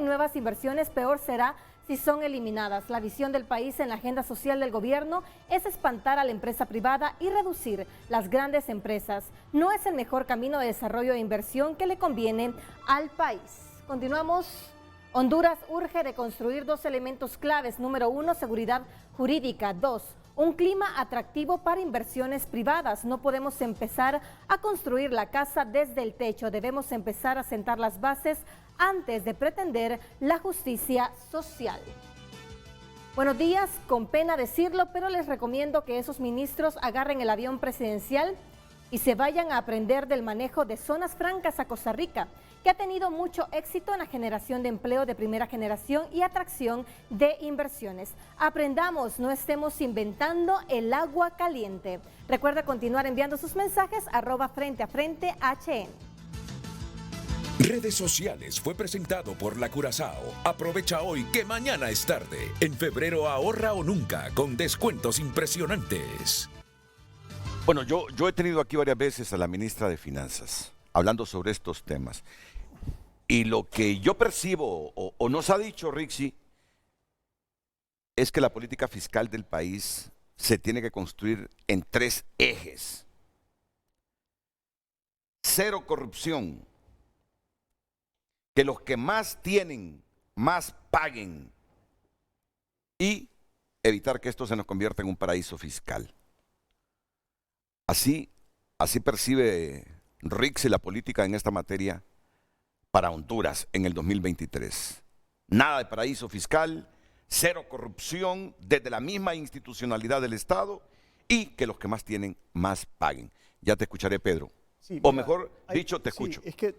nuevas inversiones, peor será si son eliminadas. La visión del país en la agenda social del gobierno es espantar a la empresa privada y reducir las grandes empresas. No es el mejor camino de desarrollo e inversión que le conviene al país. Continuamos. Honduras urge de construir 2 elementos claves. Número 1, seguridad jurídica. 2, un clima atractivo para inversiones privadas. No podemos empezar a construir la casa desde el techo. Debemos empezar a sentar las bases antes de pretender la justicia social. Buenos días, con pena decirlo, pero les recomiendo que esos ministros agarren el avión presidencial y se vayan a aprender del manejo de zonas francas a Costa Rica, que ha tenido mucho éxito en la generación de empleo de primera generación y atracción de inversiones. Aprendamos, no estemos inventando el agua caliente. Recuerda continuar enviando sus mensajes @FrenteAFrente HN. Redes Sociales fue presentado por La Curazao. Aprovecha hoy que mañana es tarde. En febrero ahorra o nunca con descuentos impresionantes. Bueno, yo he tenido aquí varias veces a la ministra de Finanzas hablando sobre estos temas. Y lo que yo percibo, o nos ha dicho Rixi, es que la política fiscal del país se tiene que construir en 3 ejes. 0 corrupción. Que los que más tienen, más paguen. Y evitar que esto se nos convierta en un paraíso fiscal. Así percibe Rixi la política en esta materia para Honduras en el 2023. Nada de paraíso fiscal, 0 corrupción desde la misma institucionalidad del Estado y que los que más tienen, más paguen. Ya te escucharé, Pedro. Sí, o mejor dicho, te escucho. Es que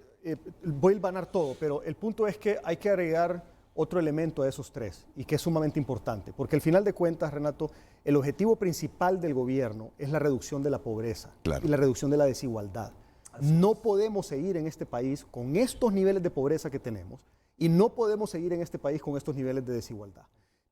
voy a hilvanar todo, pero el punto es que hay que agregar otro elemento a esos tres y que es sumamente importante, porque al final de cuentas, Renato, el objetivo principal del gobierno es la reducción de la pobreza y la reducción de la desigualdad. No podemos seguir en este país con estos niveles de pobreza que tenemos y no podemos seguir en este país con estos niveles de desigualdad.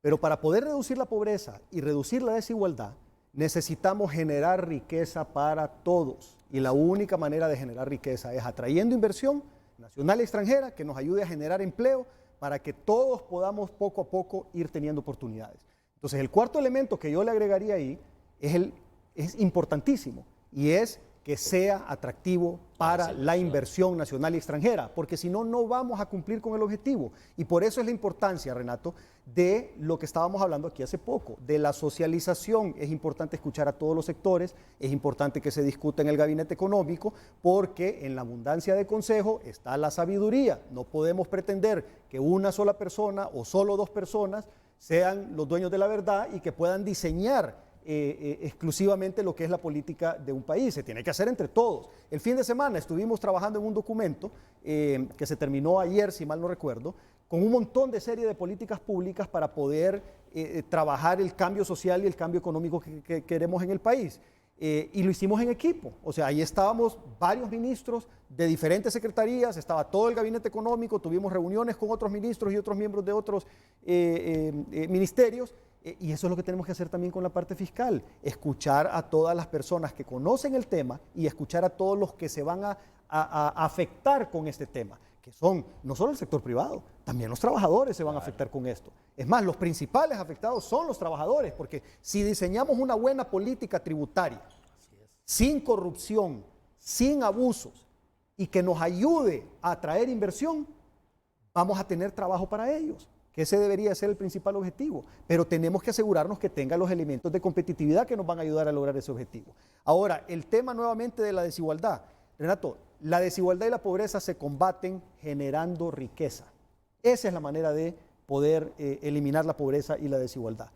Pero para poder reducir la pobreza y reducir la desigualdad, necesitamos generar riqueza para todos. Y la única manera de generar riqueza es atrayendo inversión nacional y extranjera que nos ayude a generar empleo para que todos podamos poco a poco ir teniendo oportunidades. Entonces, el cuarto elemento que yo le agregaría ahí es importantísimo y es que sea atractivo para la inversión nacional y extranjera, porque si no, no vamos a cumplir con el objetivo. Y por eso es la importancia, Renato, de lo que estábamos hablando aquí hace poco, de la socialización. Es importante escuchar a todos los sectores, es importante que se discuta en el gabinete económico, porque en la abundancia de consejo está la sabiduría. No podemos pretender que una sola persona o solo dos personas sean los dueños de la verdad y que puedan diseñar exclusivamente lo que es la política de un país. Se tiene que hacer entre todos. El fin de semana estuvimos trabajando en un documento que se terminó ayer, si mal no recuerdo, con un montón de serie de políticas públicas para poder trabajar el cambio social y el cambio económico que queremos en el país. Y lo hicimos en equipo. O sea, ahí estábamos varios ministros de diferentes secretarías, estaba todo el gabinete económico, tuvimos reuniones con otros ministros y otros miembros de otros ministerios. Y eso es lo que tenemos que hacer también con la parte fiscal, escuchar a todas las personas que conocen el tema y escuchar a todos los que se van a afectar con este tema, que son no solo el sector privado, también los trabajadores se van a afectar con esto. Es más, los principales afectados son los trabajadores, porque si diseñamos una buena política tributaria, sin corrupción, sin abusos, y que nos ayude a atraer inversión, vamos a tener trabajo para ellos, que ese debería ser el principal objetivo, pero tenemos que asegurarnos que tenga los elementos de competitividad que nos van a ayudar a lograr ese objetivo. Ahora, el tema nuevamente de la desigualdad. Renato, la desigualdad y la pobreza se combaten generando riqueza. Esa es la manera de poder eliminar la pobreza y la desigualdad.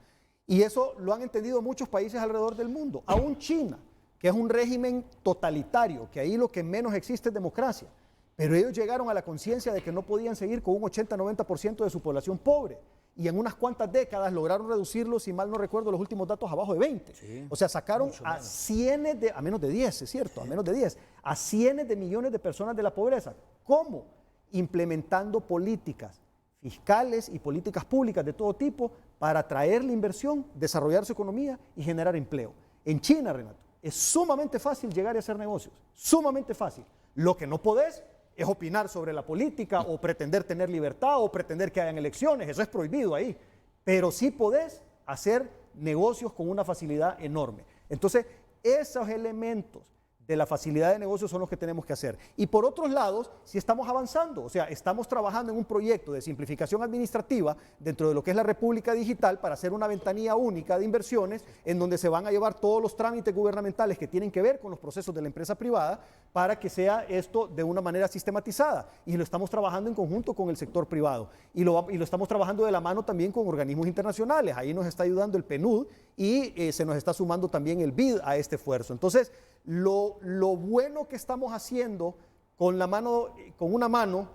Y eso lo han entendido muchos países alrededor del mundo, aún China, que es un régimen totalitario, que ahí lo que menos existe es democracia. Pero ellos llegaron a la conciencia de que no podían seguir con un 80-90% de su población pobre. Y en unas cuantas décadas lograron reducirlo, si mal no recuerdo los últimos datos, abajo de 20. Sí, o sea, sacaron a menos de 10, es cierto, a menos de 10, a cientos de millones de personas de la pobreza. ¿Cómo? Implementando políticas fiscales y políticas públicas de todo tipo para atraer la inversión, desarrollar su economía y generar empleo. En China, Renato, es sumamente fácil llegar a hacer negocios, sumamente fácil. Lo que no podés es opinar sobre la política o pretender tener libertad o pretender que hayan elecciones, eso es prohibido ahí, pero sí podés hacer negocios con una facilidad enorme. Entonces, esos elementos de la facilidad de negocios son los que tenemos que hacer. Y por otros lados, sí estamos avanzando, o sea, estamos trabajando en un proyecto de simplificación administrativa dentro de lo que es la República Digital para hacer una ventanilla única de inversiones en donde se van a llevar todos los trámites gubernamentales que tienen que ver con los procesos de la empresa privada para que sea esto de una manera sistematizada. Y lo estamos trabajando en conjunto con el sector privado. Y lo estamos trabajando de la mano también con organismos internacionales. Ahí nos está ayudando el PNUD y se nos está sumando también el BID a este esfuerzo. Entonces, lo bueno que estamos haciendo con una mano,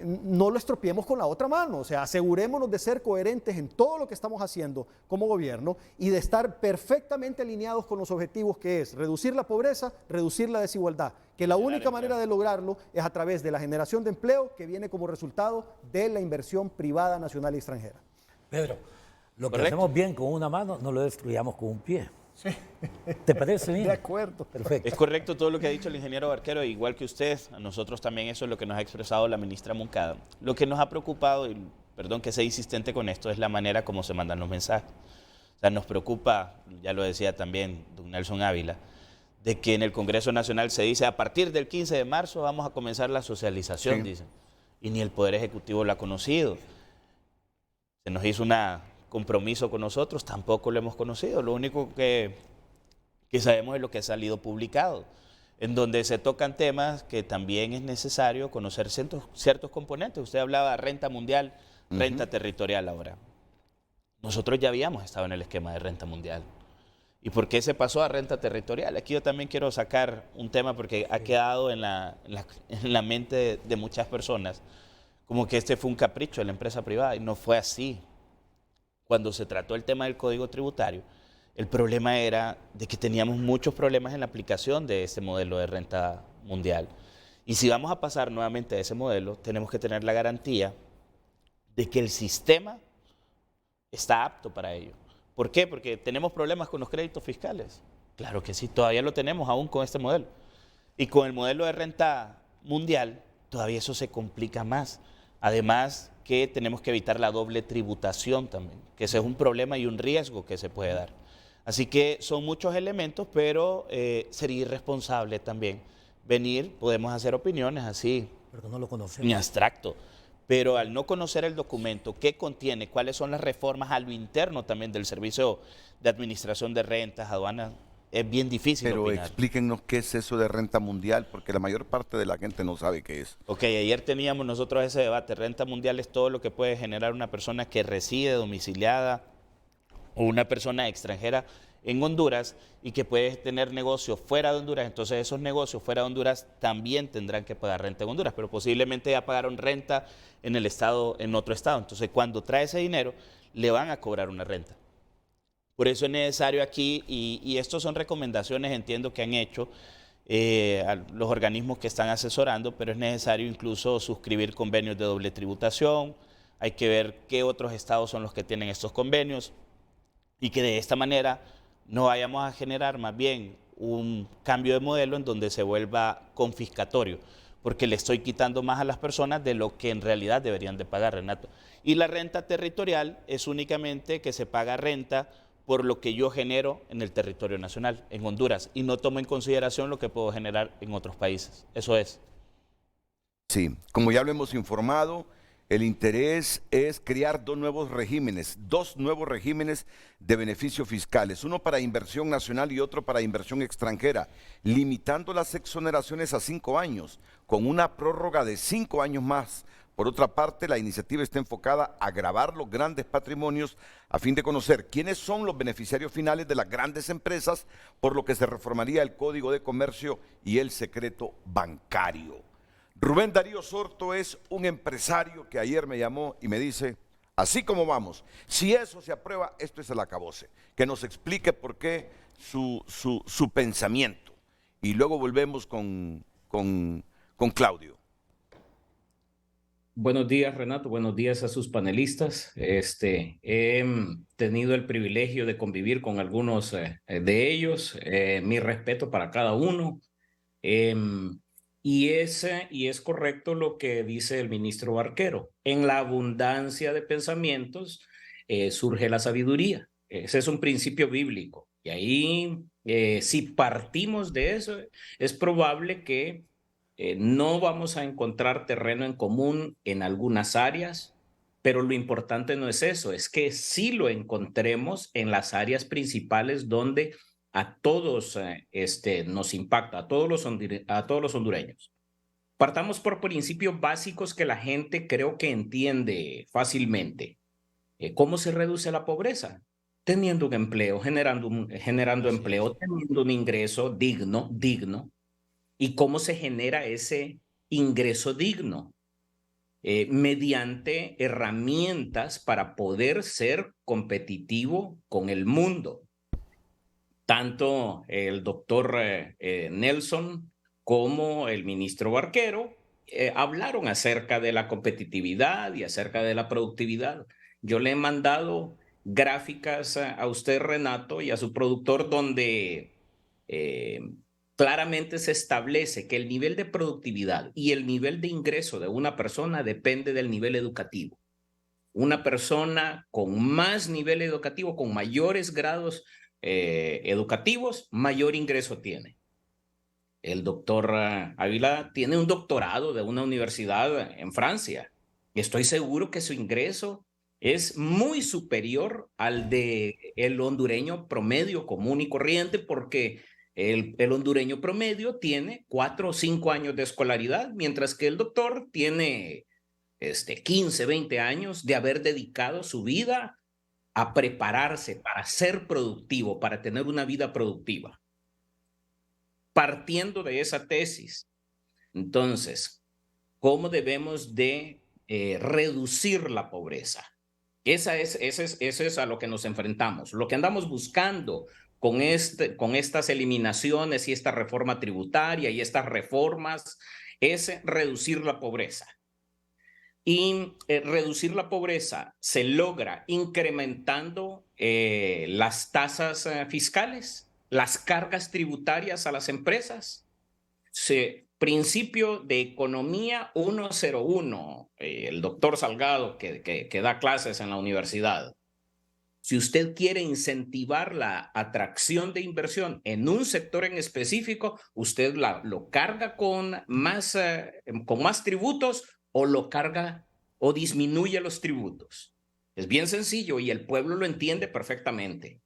no lo estropeemos con la otra mano. O sea, asegurémonos de ser coherentes en todo lo que estamos haciendo como gobierno y de estar perfectamente alineados con los objetivos que es reducir la pobreza, reducir la desigualdad, que la única manera de lograrlo es a través de la generación de empleo que viene como resultado de la inversión privada nacional y extranjera. Pedro, lo que hacemos bien con una mano no lo destruyamos con un pie. Sí. ¿Te parece bien? De acuerdo. Perfecto. Es correcto todo lo que ha dicho el ingeniero Barquero, igual que usted, a nosotros también eso es lo que nos ha expresado la ministra Moncada. Lo que nos ha preocupado, y perdón que sea insistente con esto, es la manera como se mandan los mensajes. O sea, nos preocupa, ya lo decía también don Nelson Ávila, de que en el Congreso Nacional se dice a partir del 15 de marzo vamos a comenzar la socialización, dicen. Y ni el Poder Ejecutivo lo ha conocido. Se nos hizo un compromiso con nosotros, tampoco lo hemos conocido. Lo único que sabemos es lo que ha salido publicado, en donde se tocan temas que también es necesario conocer ciertos componentes. Usted hablaba de renta mundial, renta territorial ahora. Nosotros ya habíamos estado en el esquema de renta mundial. ¿Y por qué se pasó a renta territorial? Aquí yo también quiero sacar un tema porque ha quedado en la mente de muchas personas como que este fue un capricho de la empresa privada, y no fue así. Cuando se trató el tema del código tributario, el problema era de que teníamos muchos problemas en la aplicación de este modelo de renta mundial. Y si vamos a pasar nuevamente a ese modelo, tenemos que tener la garantía de que el sistema está apto para ello. ¿Por qué? Porque tenemos problemas con los créditos fiscales. Claro que sí, todavía lo tenemos aún con este modelo. Y con el modelo de renta mundial, todavía eso se complica más. Además que tenemos que evitar la doble tributación también, que ese es un problema y un riesgo que se puede dar. Así que son muchos elementos, pero sería irresponsable también venir, podemos hacer opiniones así, pero no lo conocemos, en abstracto, pero al no conocer el documento, qué contiene, cuáles son las reformas a lo interno también del Servicio de Administración de Rentas, aduanas, es bien difícil Pero opinar. explíquenos qué es eso de renta mundial, porque la mayor parte de la gente no sabe qué es. Ok, ayer teníamos nosotros ese debate. Renta mundial es todo lo que puede generar una persona que reside domiciliada o una persona extranjera en Honduras y que puede tener negocios fuera de Honduras. Entonces esos negocios fuera de Honduras también tendrán que pagar renta en Honduras, pero posiblemente ya pagaron renta en el estado, en otro estado. Entonces cuando trae ese dinero le van a cobrar una renta. Por eso es necesario aquí, y estos son recomendaciones, entiendo que han hecho a los organismos que están asesorando, pero es necesario incluso suscribir convenios de doble tributación. Hay que ver qué otros estados son los que tienen estos convenios y que de esta manera no vayamos a generar más bien un cambio de modelo en donde se vuelva confiscatorio, porque le estoy quitando más a las personas de lo que en realidad deberían de pagar, Renato. Y la renta territorial es únicamente que se paga renta por lo que yo genero en el territorio nacional, en Honduras, y no tomo en consideración lo que puedo generar en otros países. Eso es. Sí, como ya lo hemos informado, el interés es crear dos nuevos regímenes de beneficios fiscales, uno para inversión nacional y otro para inversión extranjera, limitando las exoneraciones a 5 años, con una prórroga de 5 años más. Por otra parte, la iniciativa está enfocada a gravar los grandes patrimonios a fin de conocer quiénes son los beneficiarios finales de las grandes empresas, por lo que se reformaría el Código de Comercio y el secreto bancario. Rubén Darío Sorto es un empresario que ayer me llamó y me dice, así como vamos, si eso se aprueba, esto es el acabose. Que nos explique por qué su pensamiento. Y luego volvemos con Claudio. Buenos días, Renato. Buenos días a sus panelistas. He tenido el privilegio de convivir con algunos de ellos. Mi respeto para cada uno. Y es correcto lo que dice el ministro Barquero. En la abundancia de pensamientos surge la sabiduría. Ese es un principio bíblico. Y ahí, si partimos de eso, es probable que no vamos a encontrar terreno en común en algunas áreas, pero lo importante no es eso, es que sí lo encontremos en las áreas principales donde a todos nos impacta, a todos los hondureños. Partamos por principios básicos que la gente creo que entiende fácilmente. ¿Cómo se reduce la pobreza? Teniendo un empleo, generando empleo, teniendo un ingreso digno. ¿Y cómo se genera ese ingreso digno? Mediante herramientas para poder ser competitivo con el mundo. Tanto el doctor Nelson como el ministro Barquero hablaron acerca de la competitividad y acerca de la productividad. Yo le he mandado gráficas a usted, Renato, y a su productor donde claramente se establece que el nivel de productividad y el nivel de ingreso de una persona depende del nivel educativo. Una persona con más nivel educativo, con mayores grados educativos, mayor ingreso tiene. El doctor Ávila tiene un doctorado de una universidad en Francia y estoy seguro que su ingreso es muy superior al del hondureño promedio común y corriente, porque el hondureño promedio tiene 4 o 5 años de escolaridad, mientras que el doctor tiene 15, 20 años de haber dedicado su vida a prepararse para ser productivo, para tener una vida productiva. Partiendo de esa tesis, entonces, ¿cómo debemos de reducir la pobreza. Ese es a lo que nos enfrentamos. Lo que andamos buscando con estas eliminaciones y esta reforma tributaria y estas reformas es reducir la pobreza. Y reducir la pobreza se logra incrementando las tasas fiscales, las cargas tributarias a las empresas. Principio de economía 101, el doctor Salgado que da clases en la universidad. Si usted quiere incentivar la atracción de inversión en un sector en específico, usted lo carga con más tributos o lo carga o disminuye los tributos. Es bien sencillo y el pueblo lo entiende perfectamente.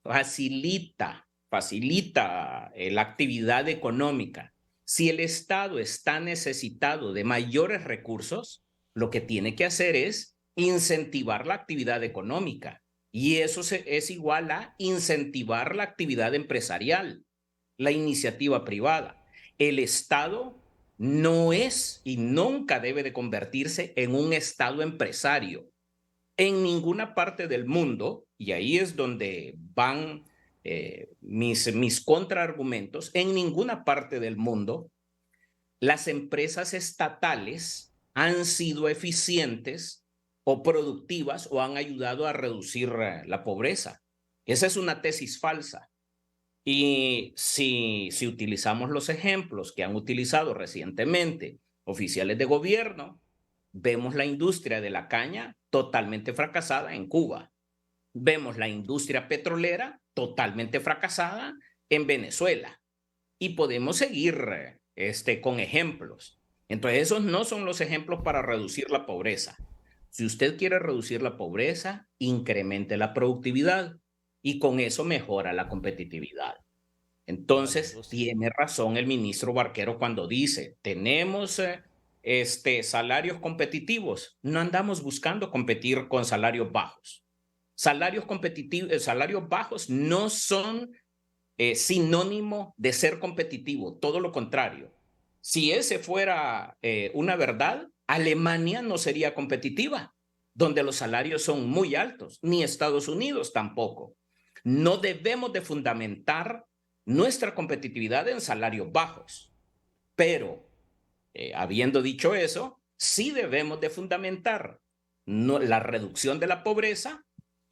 Facilita la actividad económica. Si el Estado está necesitado de mayores recursos, lo que tiene que hacer es incentivar la actividad económica. Y eso es igual a incentivar la actividad empresarial, la iniciativa privada. El Estado no es y nunca debe de convertirse en un Estado empresario. En ninguna parte del mundo, y ahí es donde van mis contraargumentos, en ninguna parte del mundo las empresas estatales han sido eficientes o productivas o han ayudado a reducir la pobreza. Esa es una tesis falsa. Y si utilizamos los ejemplos que han utilizado recientemente oficiales de gobierno, vemos la industria de la caña totalmente fracasada en Cuba. Vemos la industria petrolera totalmente fracasada en Venezuela. Y podemos seguir con ejemplos. Entonces, esos no son los ejemplos para reducir la pobreza. Si usted quiere reducir la pobreza, incremente la productividad y con eso mejora la competitividad. Entonces, tiene razón el ministro Barquero cuando dice, tenemos salarios competitivos. No andamos buscando competir con salarios bajos. Salarios bajos no son sinónimo de ser competitivo, todo lo contrario. Si ese fuera una verdad, Alemania no sería competitiva, donde los salarios son muy altos, ni Estados Unidos tampoco. No debemos de fundamentar nuestra competitividad en salarios bajos, pero habiendo dicho eso, sí debemos de fundamentar la reducción de la pobreza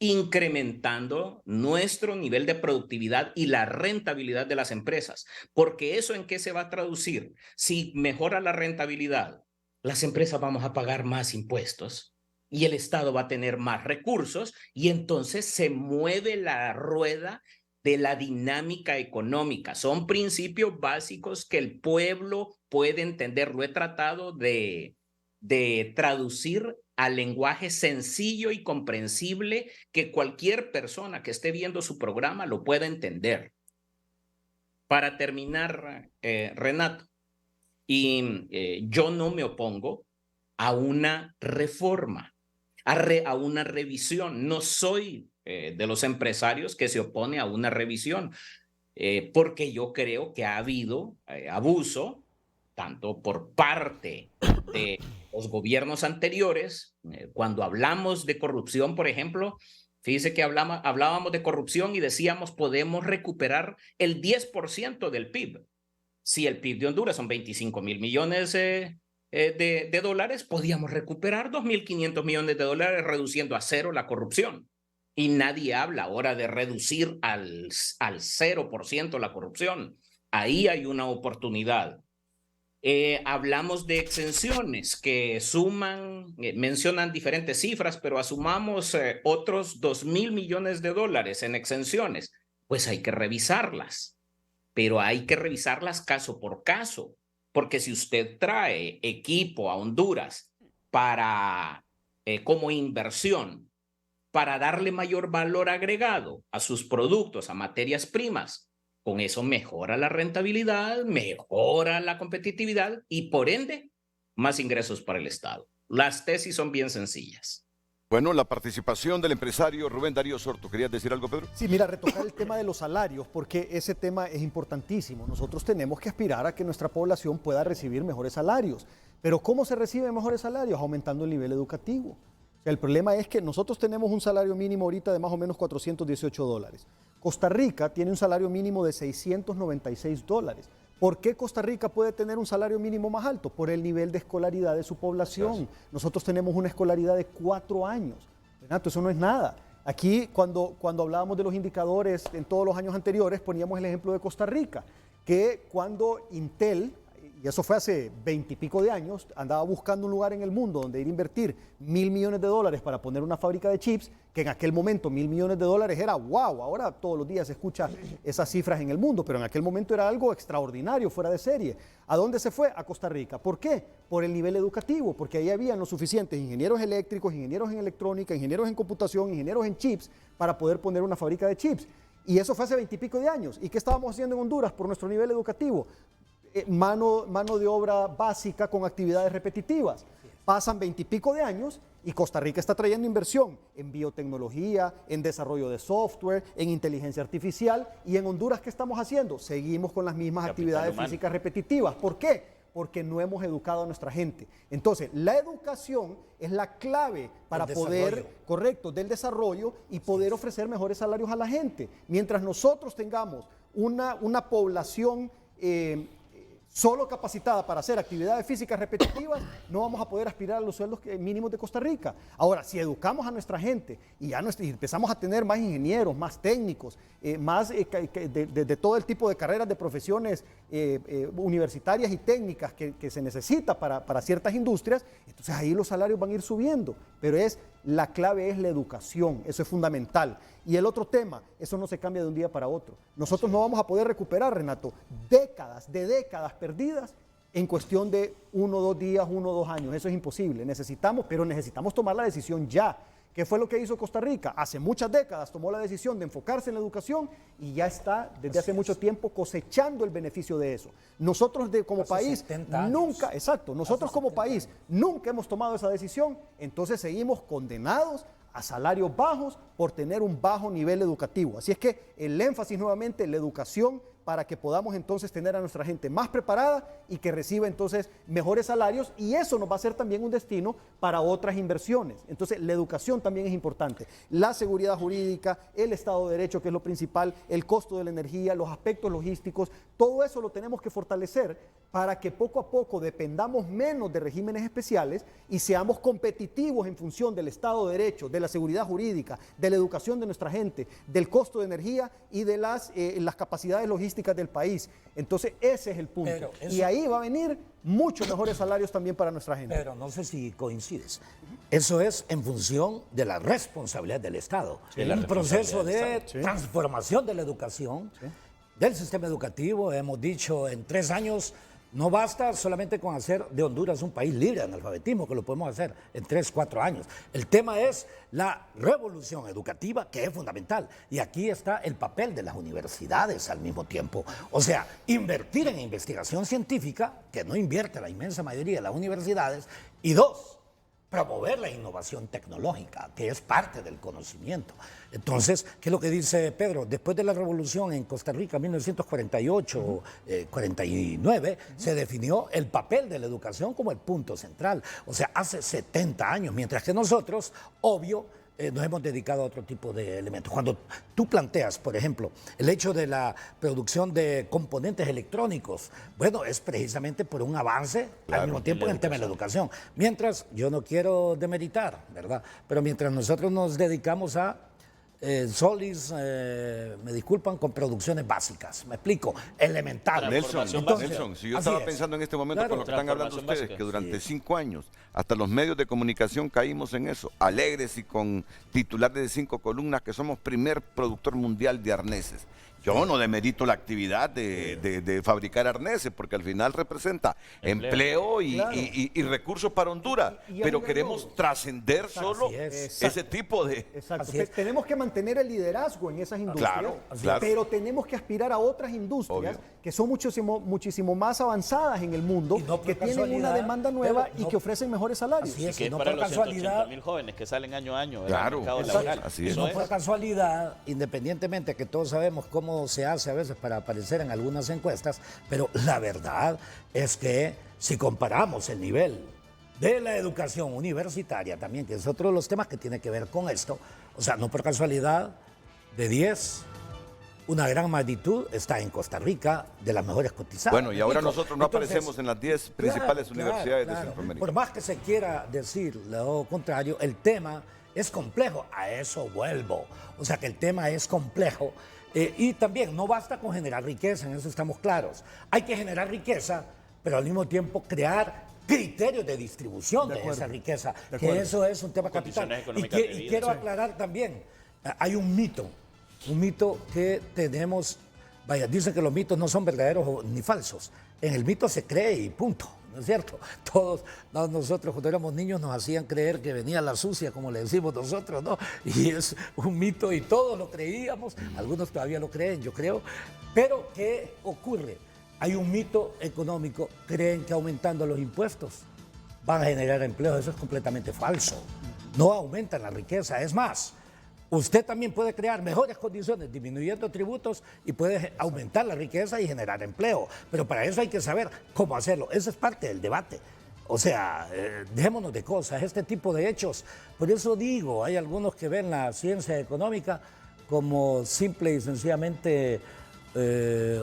incrementando nuestro nivel de productividad y la rentabilidad de las empresas. Porque eso ¿en qué se va a traducir? Si mejora la rentabilidad, las empresas vamos a pagar más impuestos y el Estado va a tener más recursos y entonces se mueve la rueda de la dinámica económica. Son principios básicos que el pueblo puede entender. Lo he tratado de traducir al lenguaje sencillo y comprensible que cualquier persona que esté viendo su programa lo pueda entender. Para terminar, Renato, yo no me opongo a una reforma, a una revisión. No soy de los empresarios que se opone a una revisión, porque yo creo que ha habido abuso, tanto por parte de los gobiernos anteriores. Cuando hablamos de corrupción, por ejemplo, fíjese que hablábamos de corrupción y decíamos podemos recuperar el 10% del PIB. Si el PIB de Honduras son 25,000 millones de dólares, podíamos recuperar 2.500 millones de dólares reduciendo a cero la corrupción. Y nadie habla ahora de reducir al 0% la corrupción. Ahí hay una oportunidad. Hablamos de exenciones que suman, mencionan diferentes cifras, pero asumamos otros 2.000 millones de dólares en exenciones. Pues hay que revisarlas, pero hay que revisarlas caso por caso, porque si usted trae equipo a Honduras como inversión, para darle mayor valor agregado a sus productos, a materias primas, con eso mejora la rentabilidad, mejora la competitividad y por ende más ingresos para el Estado. Las tesis son bien sencillas. Bueno, la participación del empresario Rubén Darío Sorto. ¿Querías decir algo, Pedro? Sí, mira, retocar el tema de los salarios, porque ese tema es importantísimo. Nosotros tenemos que aspirar a que nuestra población pueda recibir mejores salarios. Pero ¿cómo se reciben mejores salarios? Aumentando el nivel educativo. O sea, el problema es que nosotros tenemos un salario mínimo ahorita de más o menos $418. Costa Rica tiene un salario mínimo de $696. ¿Por qué Costa Rica puede tener un salario mínimo más alto? Por el nivel de escolaridad de su población. Nosotros tenemos una escolaridad de 4 años. Renato, eso no es nada. Aquí, cuando hablábamos de los indicadores en todos los años anteriores, poníamos el ejemplo de Costa Rica, que cuando Intel, y eso fue hace 20 y pico de años, andaba buscando un lugar en el mundo donde ir a invertir $1.000 millones para poner una fábrica de chips, que en aquel momento $1.000 millones era wow, ahora todos los días se escucha esas cifras en el mundo, pero en aquel momento era algo extraordinario, fuera de serie. ¿A dónde se fue? A Costa Rica. ¿Por qué? Por el nivel educativo, porque ahí habían los suficientes ingenieros eléctricos, ingenieros en electrónica, ingenieros en computación, ingenieros en chips, para poder poner una fábrica de chips. Y eso fue hace 20 y pico de años. ¿Y qué estábamos haciendo en Honduras por nuestro nivel educativo? Mano de obra básica con actividades repetitivas. Pasan 20 y pico de años y Costa Rica está trayendo inversión en biotecnología, en desarrollo de software, en inteligencia artificial. ¿Y en Honduras qué estamos haciendo? Seguimos con las mismas actividades físicas repetitivas. ¿Por qué? Porque no hemos educado a nuestra gente. Entonces, la educación es la clave para poder, correcto, del desarrollo y poder ofrecer mejores salarios a la gente. Mientras nosotros tengamos una población solo capacitada para hacer actividades físicas repetitivas, no vamos a poder aspirar a los sueldos mínimos de Costa Rica. Ahora, si educamos a nuestra gente y empezamos a tener más ingenieros, más técnicos, más de todo el tipo de carreras, de profesiones universitarias y técnicas que se necesita para ciertas industrias, entonces ahí los salarios van a ir subiendo. Pero la clave es la educación, eso es fundamental. Y el otro tema, eso no se cambia de un día para otro. Nosotros no vamos a poder recuperar, Renato, décadas perdidas en cuestión de 1 o 2 días, 1 o 2 años. Eso es imposible. Necesitamos tomar la decisión ya. ¿Qué fue lo que hizo Costa Rica? Hace muchas décadas tomó la decisión de enfocarse en la educación y ya está desde hace mucho tiempo cosechando el beneficio de eso. Nosotros como país nunca, nosotros como país nunca hemos tomado esa decisión, entonces seguimos condenados a salarios bajos por tener un bajo nivel educativo. Así es que el énfasis nuevamente en la educación para que podamos entonces tener a nuestra gente más preparada y que reciba entonces mejores salarios, y eso nos va a ser también un destino para otras inversiones. Entonces la educación también es importante, la seguridad jurídica, el Estado de Derecho, que es lo principal, el costo de la energía, los aspectos logísticos, todo eso lo tenemos que fortalecer para que poco a poco dependamos menos de regímenes especiales y seamos competitivos en función del Estado de Derecho, de la seguridad jurídica, de la educación de nuestra gente, del costo de energía y de las capacidades logísticas del país. Entonces ese es el punto. Y ahí va a venir muchos mejores salarios también para nuestra gente. Pero no sé si coincides. Eso es en función de la responsabilidad del Estado. Un proceso de transformación de la educación, del sistema educativo. Hemos dicho en 3 años. No basta solamente con hacer de Honduras un país libre de analfabetismo, que lo podemos hacer en 3, 4 años. El tema es la revolución educativa, que es fundamental. Y aquí está el papel de las universidades al mismo tiempo. O sea, invertir en investigación científica, que no invierte la inmensa mayoría de las universidades. Y 2, promover la innovación tecnológica, que es parte del conocimiento. Entonces, ¿qué es lo que dice Pedro? Después de la revolución en Costa Rica, 1948, 49, se definió el papel de la educación como el punto central. O sea, hace 70 años, mientras que nosotros, obvio, nos hemos dedicado a otro tipo de elementos. Cuando tú planteas, por ejemplo, el hecho de la producción de componentes electrónicos, bueno, es precisamente por un avance al mismo tiempo en el tema de la educación. Mientras, yo no quiero demeritar, ¿verdad? Pero mientras nosotros nos dedicamos a Solis, me disculpan, con producciones básicas, me explico, elementales. Nelson, si yo estaba pensando en este momento con lo que están hablando ustedes, que durante 5 años, hasta los medios de comunicación caímos en eso, alegres y con titulares de 5 columnas, que somos primer productor mundial de arneses. Yo no demerito la actividad de fabricar arneses, porque al final representa empleo y recursos para Honduras, pero queremos trascender solo ese tipo de... Exacto. Tenemos que mantener el liderazgo en esas industrias, claro. pero tenemos que aspirar a otras industrias que son muchísimo más avanzadas en el mundo, que tienen una demanda nueva y que ofrecen mejores salarios. Así es, que no para los 180.000 jóvenes que salen año a año del mercado laboral. Así es. No por casualidad, independientemente que todos sabemos cómo se hace a veces para aparecer en algunas encuestas, pero la verdad es que si comparamos el nivel de la educación universitaria también, que es otro de los temas que tiene que ver con esto, o sea, no por casualidad, de 10, una gran magnitud está en Costa Rica, de las mejores cotizadas. Bueno, y ahora nosotros no aparecemos en las 10 principales universidades de Centroamérica. Por más que se quiera decir lo contrario, el tema es complejo, a eso vuelvo. O sea que el tema es complejo y también no basta con generar riqueza, en eso estamos claros. Hay que generar riqueza, pero al mismo tiempo crear criterios de distribución de esa riqueza, que eso es un tema capital. Y quiero aclarar también, hay un mito que tenemos, vaya, dicen que los mitos no son verdaderos ni falsos, en el mito se cree y punto, ¿no es cierto? Todos nosotros cuando éramos niños nos hacían creer que venía la sucia, como le decimos nosotros, ¿no? Y es un mito y todos lo creíamos, algunos todavía lo creen, yo creo, pero ¿qué ocurre? Hay un mito económico, creen que aumentando los impuestos van a generar empleo, eso es completamente falso. No aumentan la riqueza, es más, usted también puede crear mejores condiciones disminuyendo tributos y puede aumentar la riqueza y generar empleo, pero para eso hay que saber cómo hacerlo, eso es parte del debate. O sea, dejémonos de cosas, este tipo de hechos, por eso digo, hay algunos que ven la ciencia económica como simple y sencillamente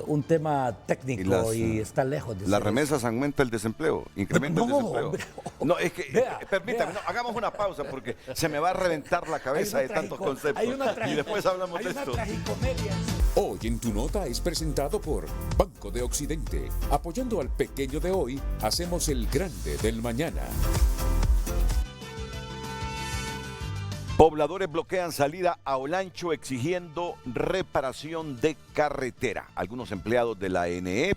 un tema técnico y está lejos de ser. Las remesas aumenta el desempleo, incrementa el desempleo. Hombre, no, es que, permítame, no, hagamos una pausa porque se me va a reventar la cabeza de tantos conceptos. Y después hablamos de esto. Hoy en Tu Nota es presentado por Banco de Occidente. Apoyando al pequeño de hoy, hacemos el grande del mañana. Pobladores bloquean salida a Olancho exigiendo reparación de carretera. Algunos empleados de la de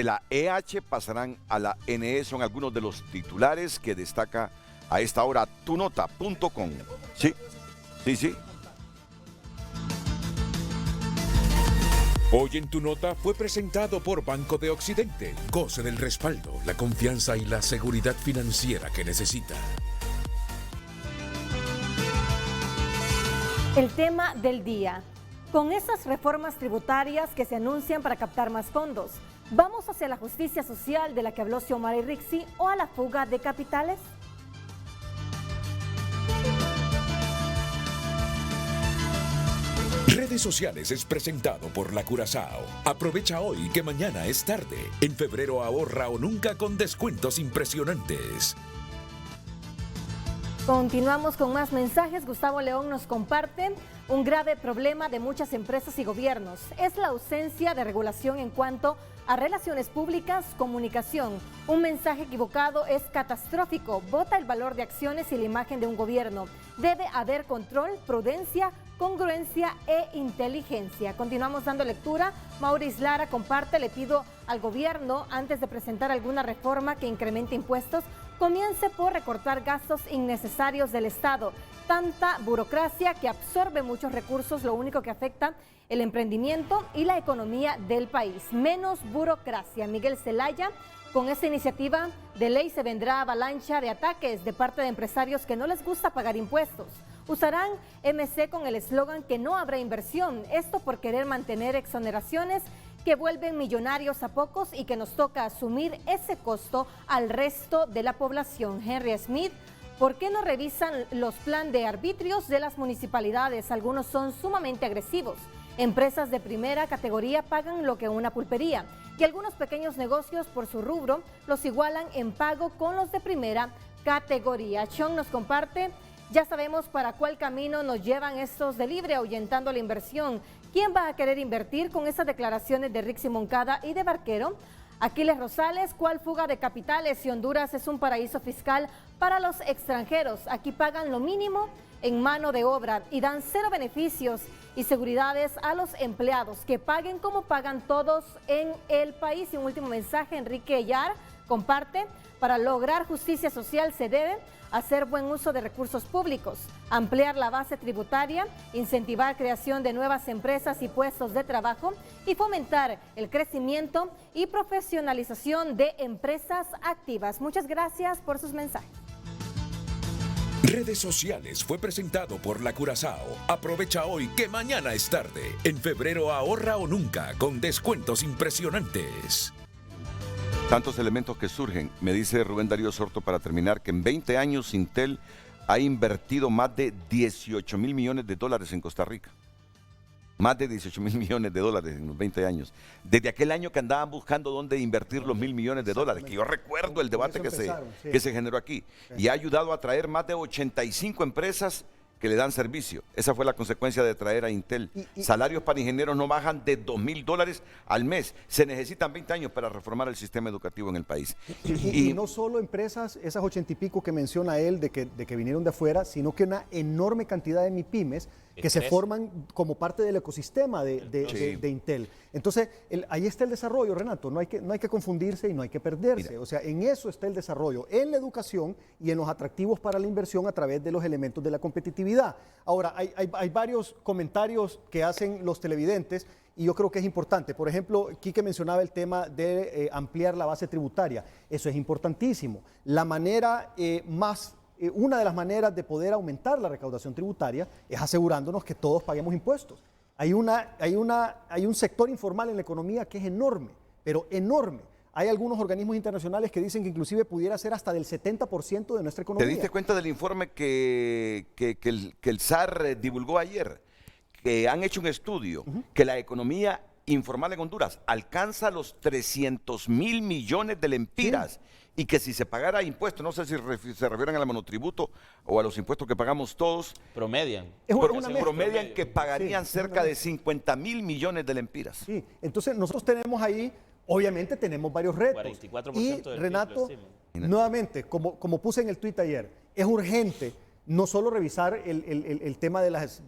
la EH pasarán a la NE. Son algunos de los titulares que destaca a esta hora tunota.com. Sí. Hoy en Tu Nota fue presentado por Banco de Occidente. Goce del respaldo, la confianza y la seguridad financiera que necesita. El tema del día. Con esas reformas tributarias que se anuncian para captar más fondos, ¿vamos hacia la justicia social de la que habló Xiomara Rixi o a la fuga de capitales? Redes Sociales es presentado por La Curazao. Aprovecha hoy que mañana es tarde. En febrero ahorra o nunca con descuentos impresionantes. Continuamos con más mensajes. Gustavo León nos comparte: un grave problema de muchas empresas y gobiernos es la ausencia de regulación en cuanto a relaciones públicas, comunicación. Un mensaje equivocado es catastrófico, bota el valor de acciones y la imagen de un gobierno. Debe haber control, prudencia, congruencia e inteligencia. Continuamos dando lectura. Maurice Lara comparte: le pido al gobierno, antes de presentar alguna reforma que incremente impuestos, comience por recortar gastos innecesarios del Estado. Tanta burocracia que absorbe muchos recursos, lo único que afecta el emprendimiento y la economía del país. Menos burocracia. Miguel Zelaya: con esta iniciativa de ley se vendrá avalancha de ataques de parte de empresarios que no les gusta pagar impuestos. Usarán MC con el eslogan que no habrá inversión, esto por querer mantener exoneraciones que vuelven millonarios a pocos y que nos toca asumir ese costo al resto de la población. Henry Smith: ¿por qué no revisan los planes de arbitrios de las municipalidades? Algunos son sumamente agresivos. Empresas de primera categoría pagan lo que una pulpería y algunos pequeños negocios por su rubro los igualan en pago con los de primera categoría. Chong nos comparte: ya sabemos para cuál camino nos llevan estos de libre, ahuyentando la inversión. ¿Quién va a querer invertir con esas declaraciones de Rixi Moncada y de Barquero? Aquiles Rosales: ¿cuál fuga de capitales si Honduras es un paraíso fiscal para los extranjeros? Aquí pagan lo mínimo en mano de obra y dan cero beneficios y seguridades a los empleados, que paguen como pagan todos en el país. Y un último mensaje, Enrique Yar comparte: para lograr justicia social se debe hacer buen uso de recursos públicos, ampliar la base tributaria, incentivar creación de nuevas empresas y puestos de trabajo y fomentar el crecimiento y profesionalización de empresas activas. Muchas gracias por sus mensajes. Redes sociales fue presentado por La Curazao. Aprovecha hoy que mañana es tarde. En febrero ahorra o nunca con descuentos impresionantes. Tantos elementos que surgen. Me dice Rubén Darío Sorto para terminar que en 20 años Intel ha invertido más de 18 mil millones de dólares en Costa Rica. Más de 18 mil millones de dólares en los 20 años. Desde aquel año que andaban buscando dónde invertir los $1.000 millones, que yo recuerdo el debate que se generó aquí. Y ha ayudado a traer más de 85 empresas que le dan servicio. Esa fue la consecuencia de traer a Intel. Salarios para ingenieros no bajan de $2.000 al mes. Se necesitan 20 años para reformar el sistema educativo en el país. Y no solo empresas, esas 80 y pico que menciona él de que vinieron de afuera, sino que una enorme cantidad de MIPYMES que se forman como parte del ecosistema de Intel. Entonces, ahí está el desarrollo, Renato. No hay que confundirse y no hay que perderse. Mira. O sea, en eso está el desarrollo, en la educación y en los atractivos para la inversión a través de los elementos de la competitividad. Ahora, hay varios comentarios que hacen los televidentes y yo creo que es importante. Por ejemplo, Quique mencionaba el tema de ampliar la base tributaria. Eso es importantísimo. La manera una de las maneras de poder aumentar la recaudación tributaria es asegurándonos que todos paguemos impuestos. Hay un sector informal en la economía que es enorme, pero enorme. Hay algunos organismos internacionales que dicen que inclusive pudiera ser hasta del 70% de nuestra economía. ¿Te diste cuenta del informe que el SAR divulgó ayer? Que han hecho un estudio que la economía informal en Honduras alcanza los 300.000 millones de lempiras. Sí. Y que si se pagara impuestos, no sé si se refieren al monotributo o a los impuestos que pagamos todos, promedian que pagarían cerca de 50.000 millones de lempiras. Sí, entonces nosotros tenemos ahí, obviamente tenemos varios retos. 44% y del Renato, nuevamente, como puse en el tuit ayer, es urgente no solo revisar el tema de las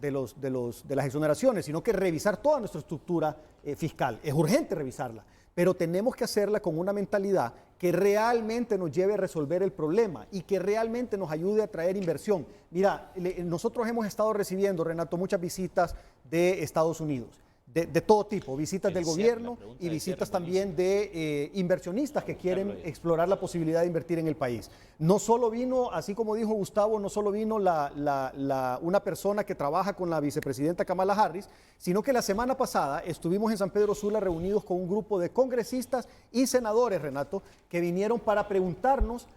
exoneraciones, sino que revisar toda nuestra estructura fiscal. Es urgente revisarla, pero tenemos que hacerla con una mentalidad que realmente nos lleve a resolver el problema y que realmente nos ayude a traer inversión. Mira, nosotros hemos estado recibiendo, Renato, muchas visitas de Estados Unidos, de todo tipo, visitas del gobierno y visitas también de inversionistas que quieren explorar la posibilidad de invertir en el país. No solo vino, así como dijo Gustavo, no solo vino una persona que trabaja con la vicepresidenta Kamala Harris, sino que la semana pasada estuvimos en San Pedro Sula reunidos con un grupo de congresistas y senadores, Renato, que vinieron para preguntarnos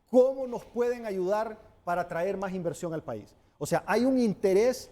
cómo nos pueden ayudar para traer más inversión al país. O sea, hay un interés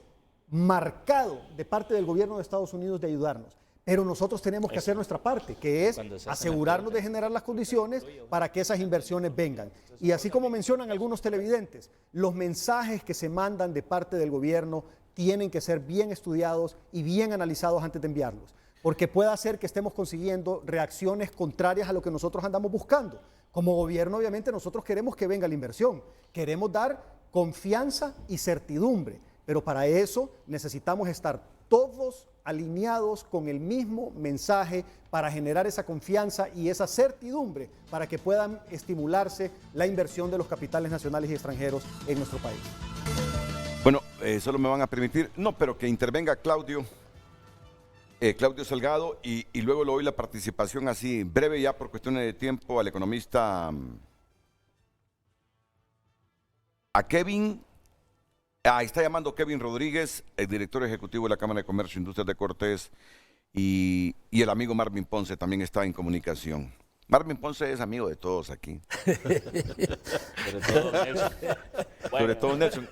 marcado de parte del gobierno de Estados Unidos de ayudarnos, pero nosotros tenemos que hacer nuestra parte, que es asegurarnos de generar las condiciones para que esas inversiones vengan. Y así como mencionan algunos televidentes, los mensajes que se mandan de parte del gobierno tienen que ser bien estudiados y bien analizados antes de enviarlos, porque puede hacer que estemos consiguiendo reacciones contrarias a lo que nosotros andamos buscando. Como gobierno, obviamente, nosotros queremos que venga la inversión, queremos dar confianza y certidumbre, pero para eso necesitamos estar todos alineados con el mismo mensaje para generar esa confianza y esa certidumbre para que puedan estimularse la inversión de los capitales nacionales y extranjeros en nuestro país. Bueno, solo me van a permitir, pero que intervenga Claudio Salgado y luego le doy la participación así breve ya por cuestiones de tiempo al economista, a Kevin. Está llamando Kevin Rodríguez, el director ejecutivo de la Cámara de Comercio e Industrias de Cortés, y el amigo Marvin Ponce también está en comunicación. Marvin Ponce es amigo de todos aquí. Sobre todo Nelson.